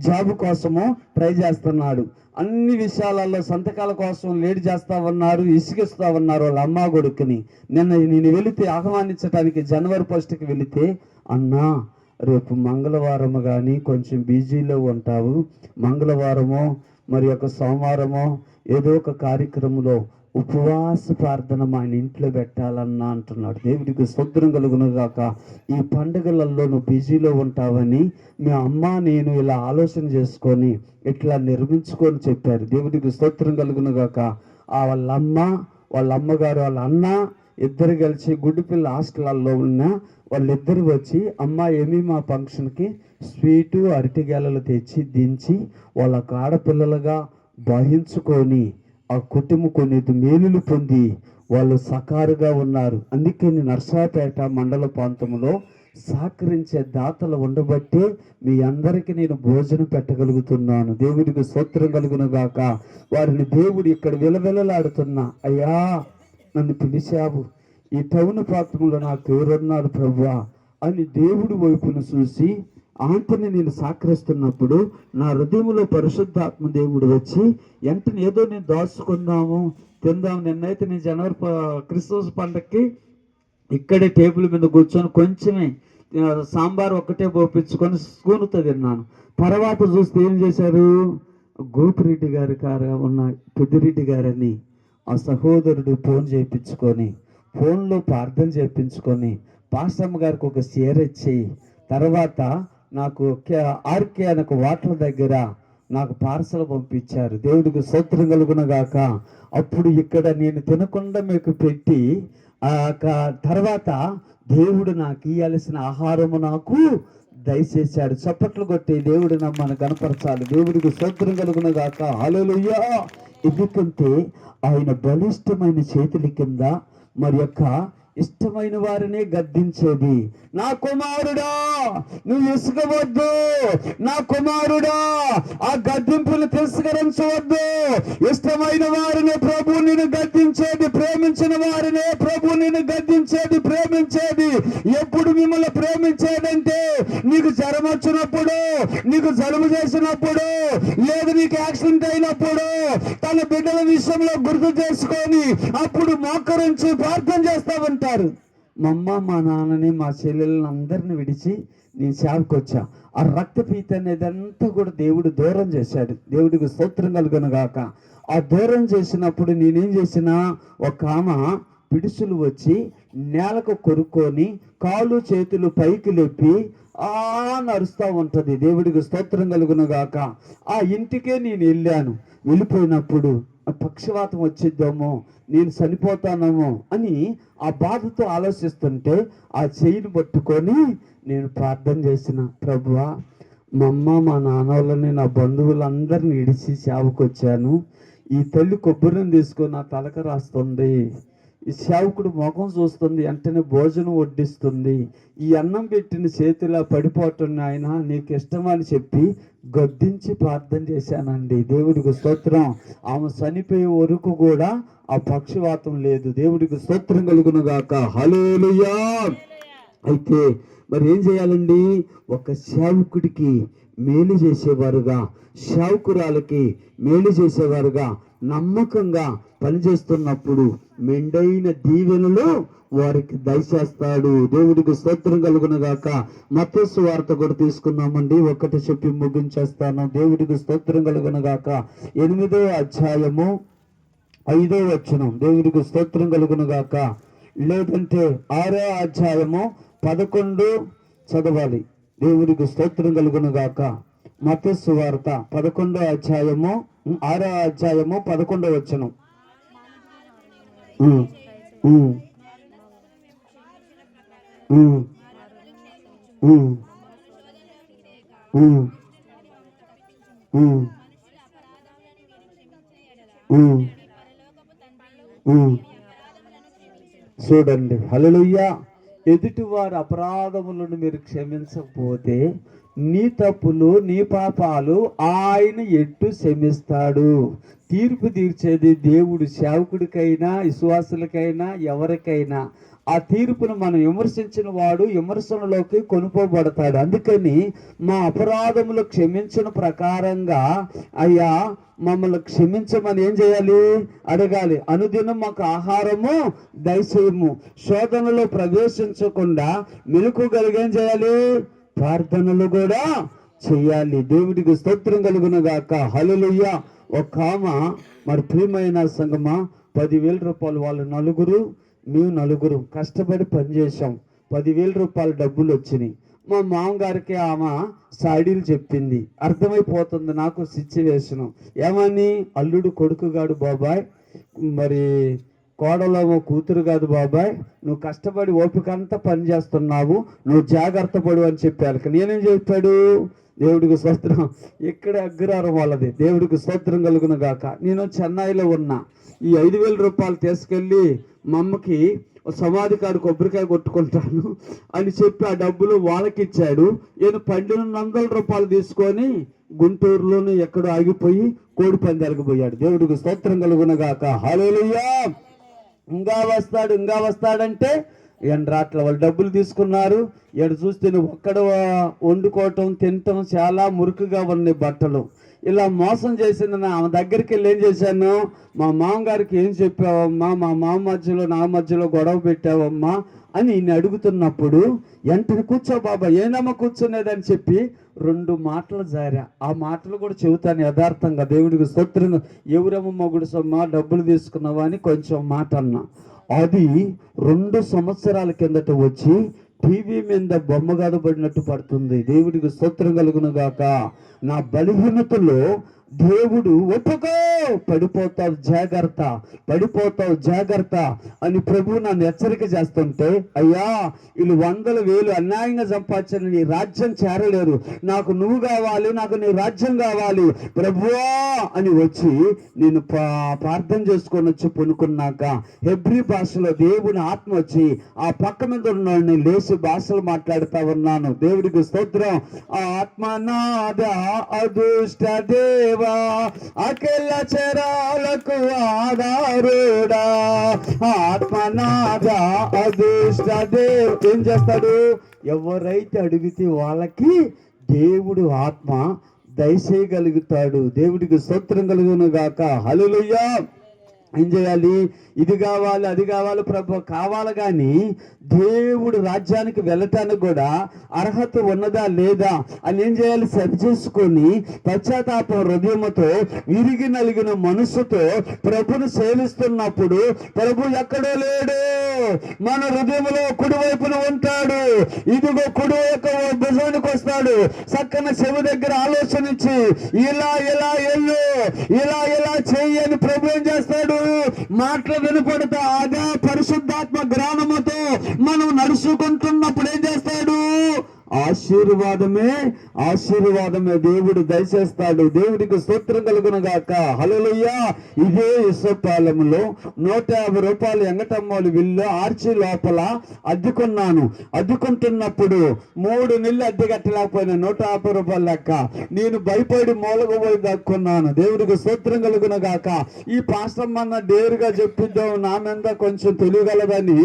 జాబ్ కోసము ట్రై చేస్తున్నాడు. అన్ని విషయాలలో సంతకాల కోసం లేట్ చేస్తా ఉన్నారు, ఇసుకిస్తా ఉన్నారు వాళ్ళ అమ్మ కొడుకుని. నేను వెళితే ఆహ్వానించడానికి జనవరి 1కి వెళితే, అన్నా రేపు మంగళవారము కానీ కొంచెం బిజీలో ఉంటావు, మంగళవారమో మరి ఒక సోమవారమో ఏదో ఒక కార్యక్రమంలో ఉపవాస ప్రార్థన మా ఇంట్లో పెట్టాలన్నా అంటున్నాడు. దేవుడికి స్తోత్రం కలుగును గాక. ఈ పండుగలలో నువ్వు బిజీలో ఉంటావని మీ అమ్మ నేను ఇలా ఆలోచన చేసుకొని ఇట్లా నిర్మించుకొని చెప్పారు. దేవుడికి స్తోత్రం కలుగును గాక. వాళ్ళ అమ్మ, వాళ్ళ అమ్మగారు, వాళ్ళ అన్న ఇద్దరు కలిసి గుడ్డిపిల్ల హాస్టల్లో ఉన్న వాళ్ళిద్దరు వచ్చి అమ్మ ఏమి మా ఫంక్షన్కి స్వీటు అరటిగేలలు తెచ్చి దించి వాళ్ళకు ఆడపిల్లలుగా భావించుకొని ఆ కుటుంబం కొన్ని మేలులు పొంది వాళ్ళు సకారుగా ఉన్నారు. అందుకని నర్సాపేట మండల ప్రాంతంలో సహకరించే దాతలు ఉండబట్టి మీ అందరికీ నేను భోజనం పెట్టగలుగుతున్నాను. దేవుడికి స్తోత్రం కలుగును గాక. వారిని దేవుడు ఇక్కడ విలవిలలాడుతున్నా, అయ్యా నన్ను పిలిచావు, ఈ టౌన్ ప్రాంతంలో నాకు ఎవరున్నారు ప్రభువా అని దేవుడి వైపును చూసి ఆంతని నేను సహకరిస్తున్నప్పుడు నా హృదయంలో పరిశుద్ధాత్మ దేవుడు వచ్చి వెంటనే ఏదో నేను దాచుకుందాము తిందాము. నిన్నైతే నేను జనవరి క్రిస్మస్ పండగకి ఇక్కడే టేబుల్ మీద కూర్చొని కొంచెమే సాంబార్ ఒక్కటే పోపించుకొని స్కూన్తో తిన్నాను. తర్వాత చూస్తే ఏం చేశారు, గోపిరెడ్డి గారి ఉన్న పెద్దిరెడ్డి గారని ఆ సహోదరుడు ఫోన్ చేయించుకొని ఫోన్లో ప్రార్థన చేయించుకొని పాస్టమ్మ గారికి ఒక షేర్ ఇచ్చి తర్వాత నాకు ఆర్కే అనే వాటర్ దగ్గర నాకు పార్సల్ పంపించారు. దేవుడికి స్తోత్రం కలుగునగాక. అప్పుడు ఇక్కడ నేను తినకుండా మీకు పెట్టి తర్వాత దేవుడు నాకు ఇయ్యాల్సిన ఆహారము నాకు దయచేశాడు. చప్పట్లు కొట్టి దేవుడు నమ్మను కనపరచాలి. దేవుడికి స్తోత్రం కలుగునగాక. హల్లెలూయా. ఎందుకంటే ఆయన బలిష్టమైన చేతుల కింద మరి యొక్క ఇష్టమైన వారినే గద్దించేది. నా కుమారుడా నువ్వు ఇసుకవద్దు, నా కుమారుడా ఆ గద్దింపులు తిరస్కరించవద్దు. ఇష్టమైన వారిని ప్రభు నిన్ను గద్దించేది, ప్రేమించిన వారినే ప్రభు నిన్ను గద్దించేది, ప్రేమించేది. ఎప్పుడు మిమ్మల్ని ప్రేమించేదంటే నీకు జ్వరం వచ్చినప్పుడు, నీకు జలుబు చేసినప్పుడు, లేదు నీకు యాక్సిడెంట్ అయినప్పుడు, తన బిడ్డల విషయంలో గుర్తు చేసుకొని అప్పుడు మోకరించి ప్రార్థన చేస్తా ఉంటారు. మా అమ్మ మా నాన్నని మా చెల్లెళ్ళని అందరిని విడిచి నేను సేవకు వచ్చా. ఆ రక్తపీత అనేదంతా కూడా దేవుడు దూరం చేశాడు. దేవుడికి స్తోత్రం కలుగును గాక. ఆ దూరం చేసినప్పుడు నేనేం చేసినా ఒక ఆమె పిడుసులు వచ్చి నేలకు కొరుక్కొని కాళ్ళు చేతులు పైకి లేపి నడుస్తూ ఉంటుంది. దేవుడికి స్తోత్రం కలుగును గాక. ఆ ఇంటికే నేను వెళ్ళాను. వెళ్ళిపోయినప్పుడు పక్షవాతం వచ్చిద్దామో, నేను చనిపోతానేమో అని ఆ బాధతో ఆలోచిస్తుంటే ఆ చెయ్యిని పట్టుకొని నేను ప్రార్థన చేసిన, ప్రభువా మా అమ్మ మా నాన్న వాళ్ళని నా బంధువులందరినీ ఇడిచి సేవకు వచ్చాను. ఈ తల్లి కొబ్బరిని తీసుకొని నా తలక రాస్తుంది, ఈ సేవకుడు ముఖం చూస్తుంది, వెంటనే భోజనం వడ్డిస్తుంది, ఈ అన్నం పెట్టిన చేతిలో పడిపోతున్న ఆయన నీకు ఇష్టమని చెప్పి గద్దించి ప్రార్థన చేశానండి. దేవుడికి స్తోత్రం. ఆమె చనిపోయే వరకు కూడా ఆ పక్షవాతం లేదు. దేవుడికి స్తోత్రం కలుగును గాక. హల్లెలూయా. అయితే మరి ఏం చేయాలండి, ఒక సేవకుడికి మేలు చేసేవారుగా, సేవకురాలకి మేలు చేసేవారుగా నమ్మకంగా పనిచేస్తున్నప్పుడు మెండైన దీవెనలు వారికి దయచేస్తాడు. దేవుడికి స్తోత్రం కలుగును గాక. మత్తయి సువార్త కూడా తీసుకుందామండి, ఒకటి చెప్పి ముగించేస్తాను. దేవుడికి స్తోత్రం కలుగును గాక. 8వ అధ్యాయము 5వ వచనం. దేవుడికి స్తోత్రం కలుగును గాక. లేదంటే 6వ అధ్యాయము 11 చదవాలి. దేవుడికి స్తోత్రం కలుగును గాక. మత్తయి సువార్త 11వ అధ్యాయము 6వ అధ్యాయము 11వ వచనం. చూడండి, హల్లెలూయా. ఎదుటి వారి అపరాధములను మీరు క్షమించకపోతే నీ తప్పులు నీ పాపాలు ఆయన ఎట్టు క్షమిస్తాడు. తీర్పు తీర్చేది దేవుడు. సేవకుడికైనా విశ్వాసులకైనా ఎవరికైనా ఆ తీర్పును మనం విమర్శించిన వాడు విమర్శనలోకి కొనుక్కోబడతాడు. అందుకని మా అపరాధములు క్షమించిన ప్రకారంగా అయ్యా మమ్మల్ని క్షమించమని ఏం చేయాలి, అడగాలి. అనుదినం మాకు ఆహారము దయచేయము, శోధనలో ప్రవేశించకుండా మెలకుగలిగేం చేయాలి, ప్రార్థనలు కూడా చెయ్యాలి. దేవుడికి స్తోత్రం కలుగును గాక. హల్లెలూయా. ఒక ఆమె మరి ప్రియమైన సంగమా 10,000 రూపాయలు వాళ్ళు నలుగురు, మేము నలుగురు కష్టపడి పనిచేసాం. 10,000 రూపాయల డబ్బులు వచ్చినాయి. మా మామగారికి ఆమె సాడీలు చెప్పింది. అర్థమైపోతుంది నాకు సిచ్యువేషను. ఏమని, అల్లుడు కొడుకు కాడు బాబాయ్, మరి కోడలేమో కూతురు కాదు బాబాయ్, నువ్వు కష్టపడి ఓపిక అంతా పని చేస్తున్నావు, నువ్వు జాగ్రత్త పడు అని చెప్పారు. నేనేం చెప్పాడు, దేవుడికి స్తోత్రం. ఇక్కడే అగ్రహారం వాళ్ళది. దేవుడికి స్తోత్రం కలుగును గాక. నేను చెన్నైలో ఉన్నా. ఈ 5,000 రూపాయలు తీసుకెళ్ళి మా అమ్మకి సమాధి కాడు కొబ్బరికాయ కొట్టుకుంటాను అని చెప్పి ఆ డబ్బులు వాళ్ళకి ఇచ్చాడు. ఈయన 1,200 రూపాయలు తీసుకొని గుంటూరులోనే ఎక్కడో ఆగిపోయి కోడి పందాలకు పోయాడు. దేవుడికి స్తోత్రం కలుగును గాక. హల్లెలూయా. ఇంకా వస్తాడంటే ఎండ్రాట్ల వాళ్ళు డబ్బులు తీసుకున్నారు. ఎడు చూస్తే ఒక్కడ వండుకోవటం తినటం చాలా మురుకుగా ఉన్నాయి బట్టలు. ఇలా మోసం చేసిన ఆమె దగ్గరికి వెళ్ళి ఏం చేశాను, మా మామగారికి ఏం చెప్పావమ్మా, మా మామ మధ్యలో నా మధ్యలో గొడవ పెట్టావమ్మా అని ఈయన అడుగుతున్నప్పుడు వెంటనే కూర్చో బాబా, ఏనమ్మా కూర్చునేదని చెప్పి 2 మాటలు జారా. ఆ మాటలు కూడా చెబుతాను యథార్థంగా. దేవుడికి స్తోత్రం. ఎవరేమో మొగుడు సొమ్మా డబ్బులు తీసుకున్నావా అని కొంచెం మాట అన్నా. అది 2 సంవత్సరాల కిందట వచ్చి టీవీ మీద బొమ్మగాదు పడినట్టు పడుతుంది. దేవుడికి స్తోత్రం కలుగును గాక. నా బలహీనతలో దేవుడు ఒప్పుకో, పడిపోతావు జాగ్రత్త అని ప్రభు నన్ను హెచ్చరిక చేస్తుంటే, అయ్యా వీళ్ళు 100,000 అన్యాయంగా సంపాదించిన నీ రాజ్యం చేరలేరు, నాకు నువ్వు కావాలి, నాకు నీ రాజ్యం కావాలి ప్రభువా అని వచ్చి నేను ప్రార్థన చేసుకొని వచ్చి పొనుకున్నాక హెబ్రీ భాషలో దేవుని ఆత్మ వచ్చి ఆ పక్క మీద ఉన్నాడు. లేచి భాషలు మాట్లాడుతా ఉన్నాను. దేవుడికి స్తోత్రం. ఆ ఆత్మ నాదా అదుష్ట దేవా అఖిల చరాలకు ఆధారుడా, ఆత్మనాథ అదృష్ట దేవ్. ఏం చేస్తాడు? ఎవరైతే అడిగితే వాళ్ళకి దేవుడు ఆత్మ దయచేయగలుగుతాడు. దేవుడికి స్తోత్రం కలుగును గాక. హల్లెలూయా. ఏం చేయాలి? ఇది కావాలి, అది కావాలి ప్రభు కావాలి, కానీ దేవుడు రాజ్యానికి వెళ్ళటానికి కూడా అర్హత ఉన్నదా లేదా అని ఏం చేయాలి? సరి చేసుకొని పశ్చాత్తాప హృదయంతో విరిగి నలిగిన మనసుతో ప్రభును సేవిస్తున్నప్పుడు ప్రభు ఎక్కడో లేడు, మన హృదయంలో కుడివైపున ఉంటాడు. ఇదిగో కుడి యొక్క భుజానికి వస్తాడు. చక్కన చెవి దగ్గర ఆలోచన ఇచ్చి ఇలా ఎల్లు, ఇలా చెయ్యి అని ప్రభు ఏం చేస్తాడు? మాటలు వినపడతా అదే పరిశుద్ధాత్మ జ్ఞానముతో మనం నడుచుకుంటున్నప్పుడు ఏం చేస్తాడు? ఆశీర్వాదమే దేవుడు దయచేస్తాడు. దేవుడికి స్తోత్రం కలుగును గాక. హల్లెలూయా. ఇదే ఇసుపాలెంలో 150 రూపాయలు ఎంగటమ్మోలు విల్లు ఆర్చి లోపల అద్దుకుంటున్నప్పుడు 3 నెలలు అద్దె కట్టలేకపోయినా 150 రూపాయలు లెక్క. నేను భయపడి మూలకు పోయి దక్కున్నాను. దేవుడికి స్తోత్రం కలుగును గాక. ఈ పాస్టమ్మన్న డేరుగా చెప్పిద్దాం నా మీద కొంచెం తెలియగలదని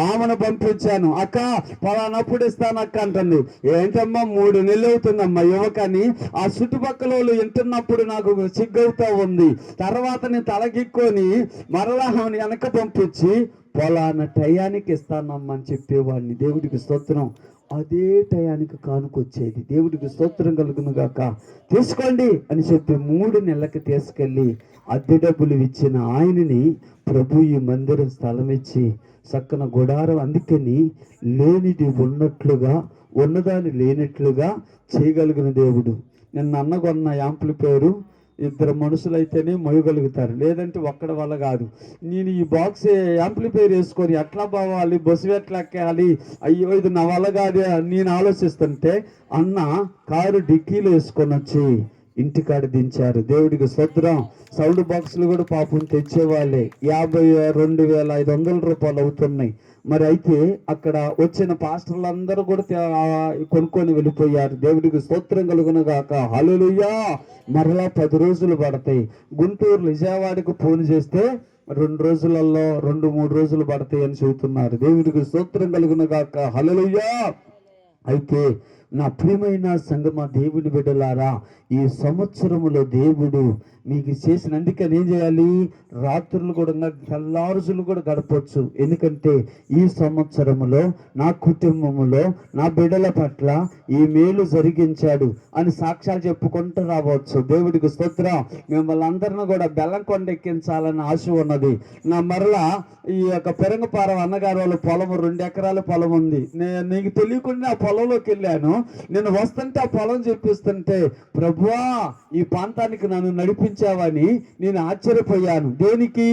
ఆమెను పంపించాను. అక్క పలానప్పుడు ఇస్తాను అక్క అంటుంది. ఏంటమ్మా 3 నెలలు అవుతుందమ్మా యువకని. ఆ చుట్టుపక్కల వాళ్ళు వింటున్నప్పుడు నాకు సిగ్గవుతా ఉంది. తర్వాత నేను తలగిక్కొని మరలా వెనక పంపించి పొలాన టయానికి ఇస్తానమ్మా అని చెప్పేవాడిని. దేవుడికి స్తోత్రం. అదే టయానికి కానుకొచ్చేది. దేవుడికి స్తోత్రం కలుగును గాక. తీసుకోండి అని చెప్పి 3 నెలలకి తీసుకెళ్ళి అద్దె డబ్బులు ఇచ్చిన ఆయనని ప్రభు ఈ మందిరం స్థలం ఇచ్చి చక్కన గుడారం, అందుకని లేనిది ఉన్నట్లుగా ఉన్నదాన్ని లేనట్లుగా చేయగలిగిన దేవుడు. నిన్న అన్నగొన్న యాంప్లిఫైరు 2 మనుషులైతేనే మోయగలుగుతారు, లేదంటే ఒక్కడి వల్ల కాదు. నేను ఈ బాక్స్ యాంప్లిఫైర్ వేసుకొని ఎట్లా పోవాలి, బస్సు ఎట్లా ఎక్కాలి, అయ్యో ఇది నా వల్ల కాదు నేను ఆలోచిస్తుంటే అన్న కారు డిక్కీలో వేసుకొని వచ్చి ఇంటికాడ దించారు. దేవుడికి స్తోత్రం. సౌండ్ బాక్సులు కూడా పాపం తెచ్చేవాళ్ళే. 52,500 రూపాయలు అవుతున్నాయి. మరి అయితే అక్కడ వచ్చిన పాస్టర్లు అందరూ కూడా కొనుక్కొని వెళ్ళిపోయారు. దేవుడికి స్తోత్రం కలుగును గాక. హల్లెలూయా. మరలా 10 రోజులు పడతాయి. గుంటూరు విజయవాడకు ఫోన్ చేస్తే 2 రోజులలో 2-3 రోజులు పడతాయి అని చెబుతున్నారు. దేవుడికి స్తోత్రం కలుగును గాక. హల్లెలూయా. అయితే నా ప్రియమైన సంగమా దేవుని బిడ్డలారా, ఈ సంవత్సరములో దేవుడు మీకు చేసిన, అందుకని ఏం చేయాలి? రాత్రులు కూడా తెల్లారుజులు కూడా గడపవచ్చు. ఎందుకంటే ఈ సంవత్సరములో నా కుటుంబములో నా బిడ్డల పట్ల ఈ మేలు జరిగించాడు అని సాక్ష్యాలు చెప్పుకుంటూ రావచ్చు. దేవుడికి స్తోత్రం. మిమ్మల్ని అందరిని కూడా బెల్లంకొండ ఎక్కించాలని ఆశ ఉన్నది. నా మరలా ఈ యొక్క పెరంగపారం అన్నగారు వాళ్ళ పొలం 2 ఎకరాల పొలం ఉంది. నీకు తెలియకుండా ఆ పొలంలోకి వెళ్ళాను. నేను వస్తుంటే ఆ పొలం చూపిస్తుంటే ప్రభువా ఈ ప్రాంతానికి నన్ను నడిపించావని నేను ఆశ్చర్యపోయాను. దేనికి?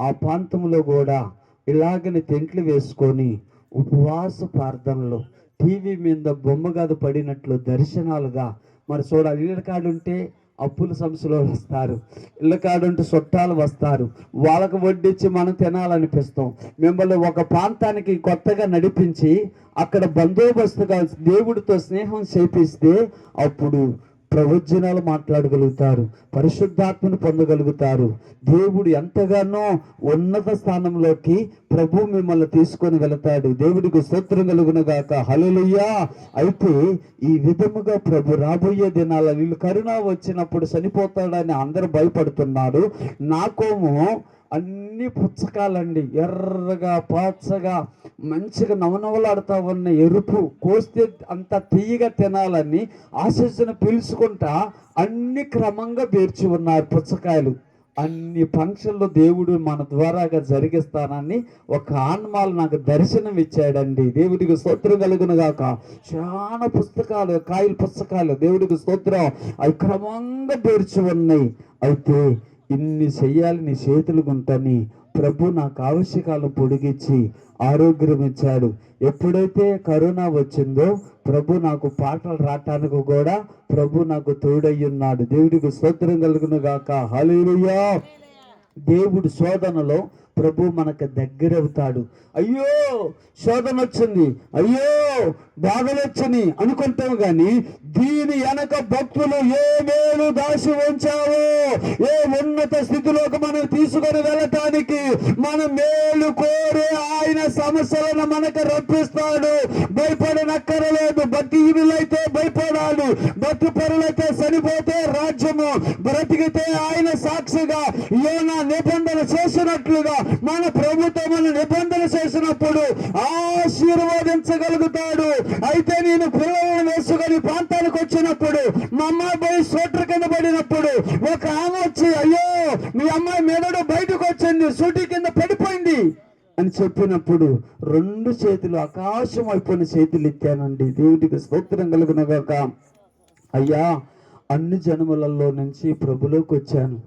ఆ ప్రాంతంలో కూడా ఇలాగని టెంట్లు వేసుకొని ఉపవాస ప్రార్థనలు, టీవీ మీద బొమ్మగాదు పడినట్లు దర్శనాలుగా మరి చూడాలి, ఇళ్ళ కాడుంటే అప్పుల సమస్యలు వస్తారు, ఇళ్ళ కాడుంటే చుట్టాలు వస్తారు, వాళ్ళకు వడ్డించి మనం తినాలనిపిస్తాం. మిమ్మల్ని ఒక ప్రాంతానికి కొత్తగా నడిపించి అక్కడ బందోబస్తుగా దేవుడితో స్నేహం చేపిస్తే అప్పుడు ప్రవచనాలు మాట్లాడగలుగుతారు, పరిశుద్ధాత్మను పొందగలుగుతారు. దేవుడు ఎంతగానో ఉన్నత స్థానంలోకి ప్రభు మిమ్మల్ని తీసుకొని వెళతాడు. దేవుడికి స్తోత్రం కలుగును గాక. హల్లెలూయా. అయితే ఈ విధముగా ప్రభు రాబోయే దినాల వీళ్ళు కరోనా వచ్చినప్పుడు చనిపోతాడని అందరూ భయపడుతున్నారు. నాకోమో అన్ని పుచ్చకాలండి, ఎర్రగా పచ్చగా మంచిగా నవనవలాడుతూ ఉన్న ఎరుపు, కోస్తే అంత తీయగా తినాలని ఆశించిన పీల్చుకుంటా అన్ని క్రమంగా పేర్చి ఉన్నారు పుచ్చకాయలు. అన్ని ఫంక్షన్లు దేవుడు మన ద్వారాగా జరిగిస్తానని ఒక ఆన్మాలు నాకు దర్శనం ఇచ్చాడండి. దేవుడికి స్తోత్రం కలుగును గాక. చాలా పుస్తకాలు, కాయలు పుస్తకాలు, దేవుడికి స్తోత్రం, అవి క్రమంగా పేర్చి ఉన్నాయి. అయితే ఇన్ని చెయ్యాలి నీ చేతులు గుంటని ప్రభు నాకు ఆవశ్యకాలు పొడిగించి ఆరోగ్యం ఇచ్చాడు. ఎప్పుడైతే కరోనా వచ్చిందో ప్రభు నాకు పాటలు రావటానికి కూడా ప్రభు నాకు తోడయ్యున్నాడు. దేవుడికి స్తోత్రం కలుగును గాక. హల్లెలూయా. దేవుడు శోధనలో ప్రభు మనకు దగ్గర అవుతాడు. అయ్యో శోధన వచ్చింది, అయ్యో బాధలు వచ్చినాయి అనుకుంటాం, కానీ దీని వెనక భక్తులు ఏ మేలు దాచి ఉంచావు, ఏ ఉన్నత స్థితిలోకి మనం తీసుకొని వెళ్ళటానికి మన మేలు కోరే ఆయన సమస్యలను మనకు రప్పిస్తాడు. భయపడనక్కరలేదు. భక్తిహీనులైతే భయపడాలి, భక్తి పరులైతే చనిపోతే రాజ్యము, బ్రతికితే ఆయన సాక్షిగా యోనా నిబంధన చేసినట్లుగా మన ప్రభుత్వం నిబంధన చేసినప్పుడు ఆశీర్వదించగలుగుతాడు. అయితే నేను పిల్లలను వేసుకొని ప్రాంతానికి వచ్చినప్పుడు మా అమ్మాయి పోయి స్వెటర్ కింద పడినప్పుడు ఒక ఆమె వచ్చి, అయ్యో మీ అమ్మాయి మెదడు బయటకు వచ్చింది, సూటి కింద పడిపోయింది అని చెప్పినప్పుడు 2 చేతులు ఆకాశం అయిపోయిన చేతులు ఎత్తానండి. దేవుడికి స్తోత్రం కలుగును గాక. అయ్యా అన్ని జన్మలలో నుంచి ప్రభులోకి వచ్చాను.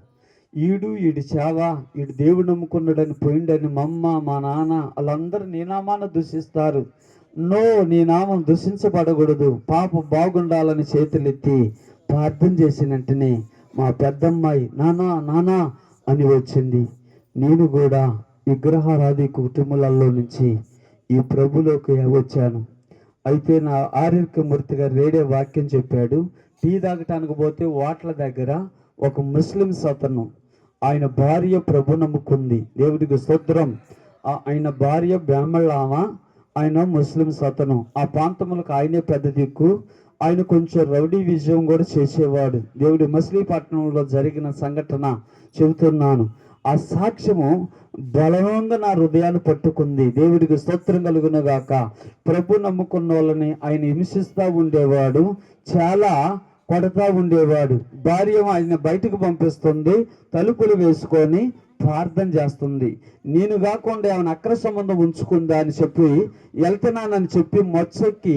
ఈడు చావా, ఈడు దేవుడు నమ్ముకున్నాడని పోయిండని మా అమ్మ మా నాన్న వాళ్ళందరూ నీ నామాన్ని దూషిస్తారు. నో, నీ నామం దూషించబడకూడదు, పాప బాగుండాలని చేతులెత్తి ప్రార్థన చేసిన వెంటనే మా పెద్దమ్మాయి నానా నానా అని వచ్చింది. నేను కూడా విగ్రహారాధి కుటుంబాలలో నుంచి ఈ ప్రభులోకి వచ్చాను. అయితే నా ఆరోగ్యమూర్తి గారు రేడియో వాక్యం చెప్పాడు. టీ తాగటానికి పోతే వాట్ల దగ్గర ఒక ముస్లిమ్స్ అతను, ఆయన భార్య ప్రభు నమ్ముకుంది. దేవుడికి స్తోత్రం. ఆయన భార్య బ్రాహ్మణామ, ఆయన ముస్లిమ్స్ అతను. ఆ ప్రాంతములకు ఆయనే పెద్ద దిక్కు. ఆయన కొంచెం రౌడీ విజయం కూడా చేసేవాడు. దేవుడి మచిలీపట్నంలో జరిగిన సంఘటన చెబుతున్నాను. ఆ సాక్ష్యము బలంగా నా హృదయాన్ని పట్టుకుంది. దేవుడికి స్తోత్రం కలుగును గాక. ప్రభు నమ్ముకున్న వాళ్ళని ఆయన హింసిస్తూ ఉండేవాడు, చాలా కొడతా ఉండేవాడు. భార్య ఆయన బయటకు పంపిస్తుంది, తలుపులు వేసుకొని ప్రార్థన చేస్తుంది. నేను కాకుండా ఏమైనా అక్ర సంబంధం ఉంచుకుందా అని చెప్పి వెళ్తున్నానని చెప్పి మొచ్చెక్కి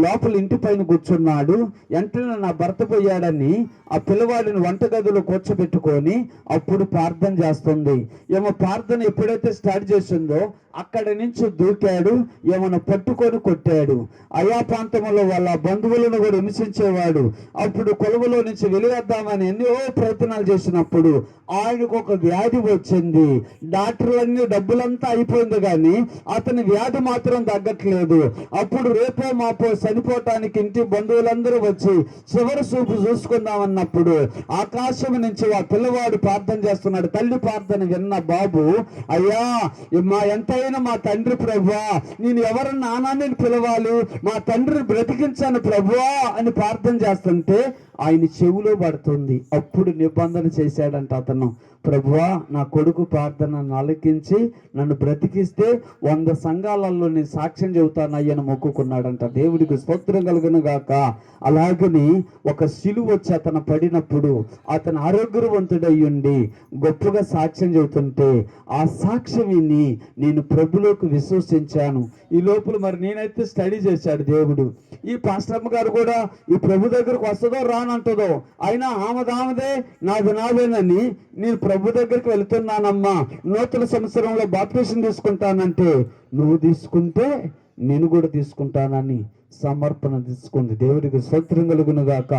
లోపల ఇంటి పైన కూర్చున్నాడు. వెంటనే నా భర్త పోయాడని ఆ పిల్లవాడిని వంటగదిలో కూర్చోబెట్టుకొని అప్పుడు ప్రార్థన చేస్తుంది. ఏమో ప్రార్థన ఎప్పుడైతే స్టార్ట్ చేసిందో అక్కడి నుంచి దూకాడు, ఏమైనా పట్టుకొని కొట్టాడు. ఆయా ప్రాంతంలో వాళ్ళ బంధువులను కూడా హింసించేవాడు. అప్పుడు కొలువులో నుంచి వెలివేద్దామని ఎన్నో ప్రయత్నాలు చేసినప్పుడు ఆయనకు ఒక వ్యాధి వచ్చింది. డాక్టర్లన్నీ డబ్బులంతా అయిపోయింది, కానీ అతని వ్యాధి మాత్రం తగ్గట్లేదు. అప్పుడు రేపో మాపో చనిపోవటానికి ఇంటి బంధువులందరూ వచ్చి చివరి చూపు చూసుకుందామన్నప్పుడు ఆకాశం నుంచి ఆ పిల్లవాడు ప్రార్థన చేస్తున్నాడు. తల్లి ప్రార్థన విన్న బాబు, అయ్యా ఎంతైనా మా తండ్రి ప్రభువా, నేను ఎవరు నానాన్ని పిలవాలి, మా తండ్రిని బ్రతికించాను ప్రభువా అని ప్రార్థన చేస్తుంటే ఆయన చెవులో పడుతుంది. అప్పుడు నిబంధన చేశాడంట అతను, ప్రభువా నా కొడుకు ప్రార్థనను ఆలకించి నన్ను బ్రతికిస్తే 100 సంఘాలలో నేను సాక్ష్యం చెబుతానయ్యని మొక్కుకున్నాడంట. దేవుడికి స్తోత్రం కలుగును గాక. అలాగని ఒక సిలువ వచ్చి అతను పడినప్పుడు అతను ఆరోగ్యవంతుడయ్యుండి గొప్పగా సాక్ష్యం చెబుతుంటే ఆ సాక్ష్యం విని నేను ప్రభులోకి విశ్వసించాను. ఈ లోపల మరి నేనైతే స్టడీ చేశాడు దేవుడు. ఈ పాస్టర్మ గారు కూడా ఈ ప్రభు దగ్గరకు వస్తుందో రానంటుందో, అయినా ఆమెదే నాదేనని నేను ప్రభు దగ్గరికి వెళ్తున్నానమ్మా, నూతన సంవత్సరంలో బాప్టిజం తీసుకుంటానంటే నువ్వు తీసుకుంటే నేను కూడా తీసుకుంటానని సమర్పణ తీసుకుంది. దేవుడికి స్తోత్రం కలుగును గాక.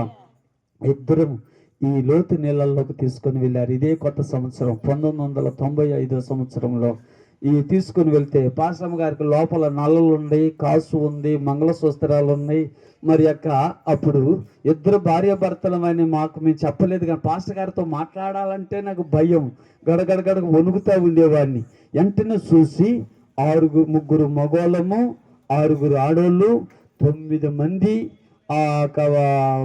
ఇద్దరు ఈ లోతు నీళ్ళల్లోకి తీసుకొని వెళ్ళారు. ఇదే కొత్త సంవత్సరం 1995 సంవత్సరంలో ఈ తీసుకుని వెళ్తే పాస్టమ్ గారికి లోపల నల్లలు ఉన్నాయి, కాసు ఉంది, మంగళసూత్రాలు ఉన్నాయి. మరి అప్పుడు ఇద్దరు భార్యాభర్తలమని మాకు మేము చెప్పలేదు, కానీ పాస్టర్ గారితో మాట్లాడాలంటే నాకు భయం, గడగడగడ వణుకుతా ఉండేవాడిని. వెంటనే చూసి ముగ్గురు మగోళ్ళము, 6 ఆడోళ్ళు, 9 మంది ఆ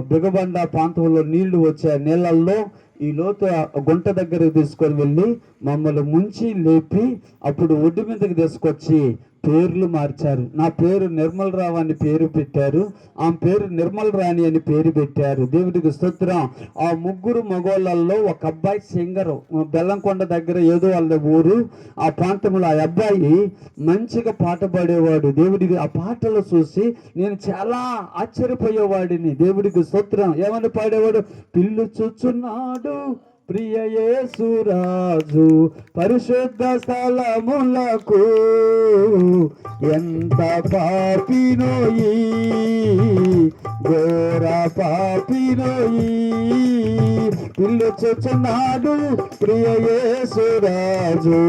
బిగబండ ప్రాంతంలో నీళ్లు వచ్చే నీళ్ళల్లో ఈ లోతు గుంట దగ్గరకు తీసుకొని వెళ్ళి మమ్మల్ని ముంచి లేపి అప్పుడు ఒడ్డు మీదకి తీసుకొచ్చి పేర్లు మార్చారు. నా పేరు నిర్మల్ రావు అని పేరు పెట్టారు, ఆమె పేరు నిర్మల్ రాణి అని పేరు పెట్టారు. దేవుడికి స్తోత్రం. ఆ ముగ్గురు మగోళ్ళల్లో ఒక అబ్బాయి సింగరు, బెల్లంకొండ దగ్గర ఏదో వాళ్ళ ఊరు, ఆ ప్రాంతంలో ఆ అబ్బాయి మంచిగా పాట పాడేవాడు. దేవుడికి ఆ పాటలు చూసి నేను చాలా ఆశ్చర్యపోయేవాడిని. దేవుడికి స్తోత్రం. ఏమని పాడేవాడు? పిల్లు చూచున్నాడు ప్రియ యేసురాజు పరిశుద్ధ స్థలములకు, ఎంత పాపినోయి ఘోర పాపినోయి, పిల్లు చూచున్నాడు ప్రియ యేసురాజు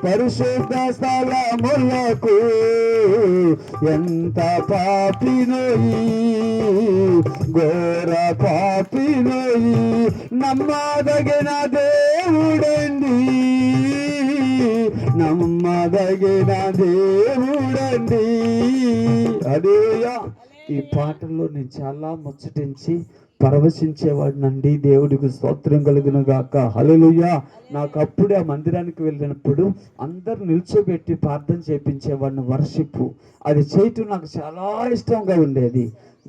పరిశుద్ధ స్థలములకు, ఎంత పాపినోయి ఘోర పాపినోయి, నమ్మదగిన దేవుడండి, నమ్మదగిన దేవుడండి. హల్లెలూయా. ఈ పాటల్లో నేను చాలా ముచ్చటించి పరవశించేవాడినండి. దేవుడికి స్తోత్రం కలుగును గాక. హల్లెలూయా. నాకు అప్పుడే ఆ మందిరానికి వెళ్ళినప్పుడు అందరు నిల్చోబెట్టి ప్రార్థన చేయించేవాడిని, వర్షిప్. అది చేయటం నాకు చాలా ఇష్టంగా ఉండేది.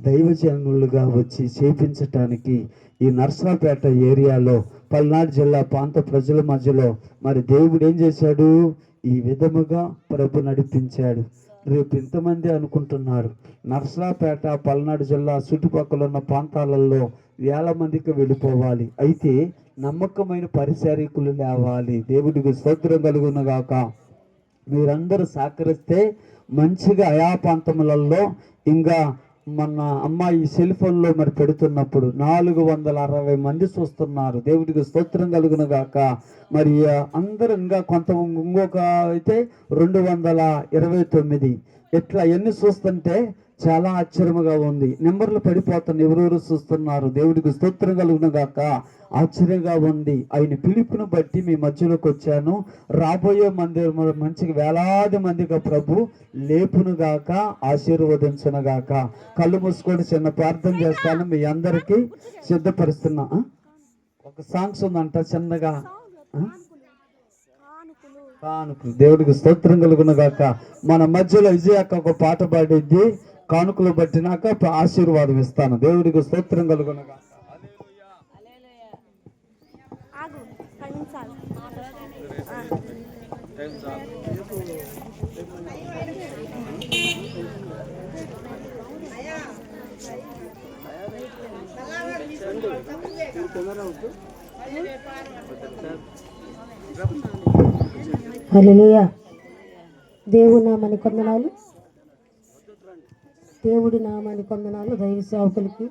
దైవజనులుగా వచ్చి చేయించటానికి ఈ నర్సరాపేట ఏరియాలో పల్నాడు జిల్లా ప్రాంత ప్రజల మధ్యలో మరి దేవుడు ఏం చేశాడు? ఈ విధముగా ప్రభు నడిపించాడు. రేపు ఇంతమంది అనుకుంటున్నారు నర్సరాపేట పల్నాడు జిల్లా చుట్టుపక్కల ఉన్న ప్రాంతాలలో వేల మందికి వెళ్ళిపోవాలి. అయితే నమ్మకమైన పరిచారికులు లేవాలి. దేవుడికి స్తోత్రం కలుగును గాక. మీరందరూ సహకరిస్తే మంచిగా ఆయా ప్రాంతములలో ఇంకా మన అమ్మాయి సెల్ ఫోన్లో మరి పెడుతున్నప్పుడు 460 మంది చూస్తున్నారు. దేవుడికి స్తోత్రం కలుగును గాక. మరి అందరూ ఇంకా ఇంకొక అయితే 229 ఇట్లా ఎన్ని చూస్తుంటే చాలా ఆశ్చర్యముగా ఉంది. నెంబర్లు పడిపోతున్నాయి, ఎవరెవరు చూస్తున్నారు. దేవుడికి స్తోత్రం కలుగును గాక. ఆశ్చర్యంగా ఉంది. ఆయన పిలుపును బట్టి మీ మధ్యలోకి వచ్చాను. రాబోయే మంచిగా వేలాది మందిగా ప్రభు లేపును గాక, ఆశీర్వదించును గాక. కళ్ళు మూసుకొని చిన్న ప్రార్థన చేస్తాను. మీ అందరికీ సిద్ధపరుస్తున్నా. ఒక సాంగ్స్ ఉందంట చిన్నగా, కానుకలు. దేవుడికి స్తోత్రం కలుగును గాక. మన మధ్యలో విజయక్క ఒక పాట పాడిద్ది. కానుకలు బట్టినాక ఆశీర్వాదం ఇస్తాను. దేవుడికి స్తోత్రం కలుగును గాక. హల్లెలూయా. దేవుడి నామానికి వందనాలు. దేవుడి నామానికి వందనాలు. దైవ సేవకులకి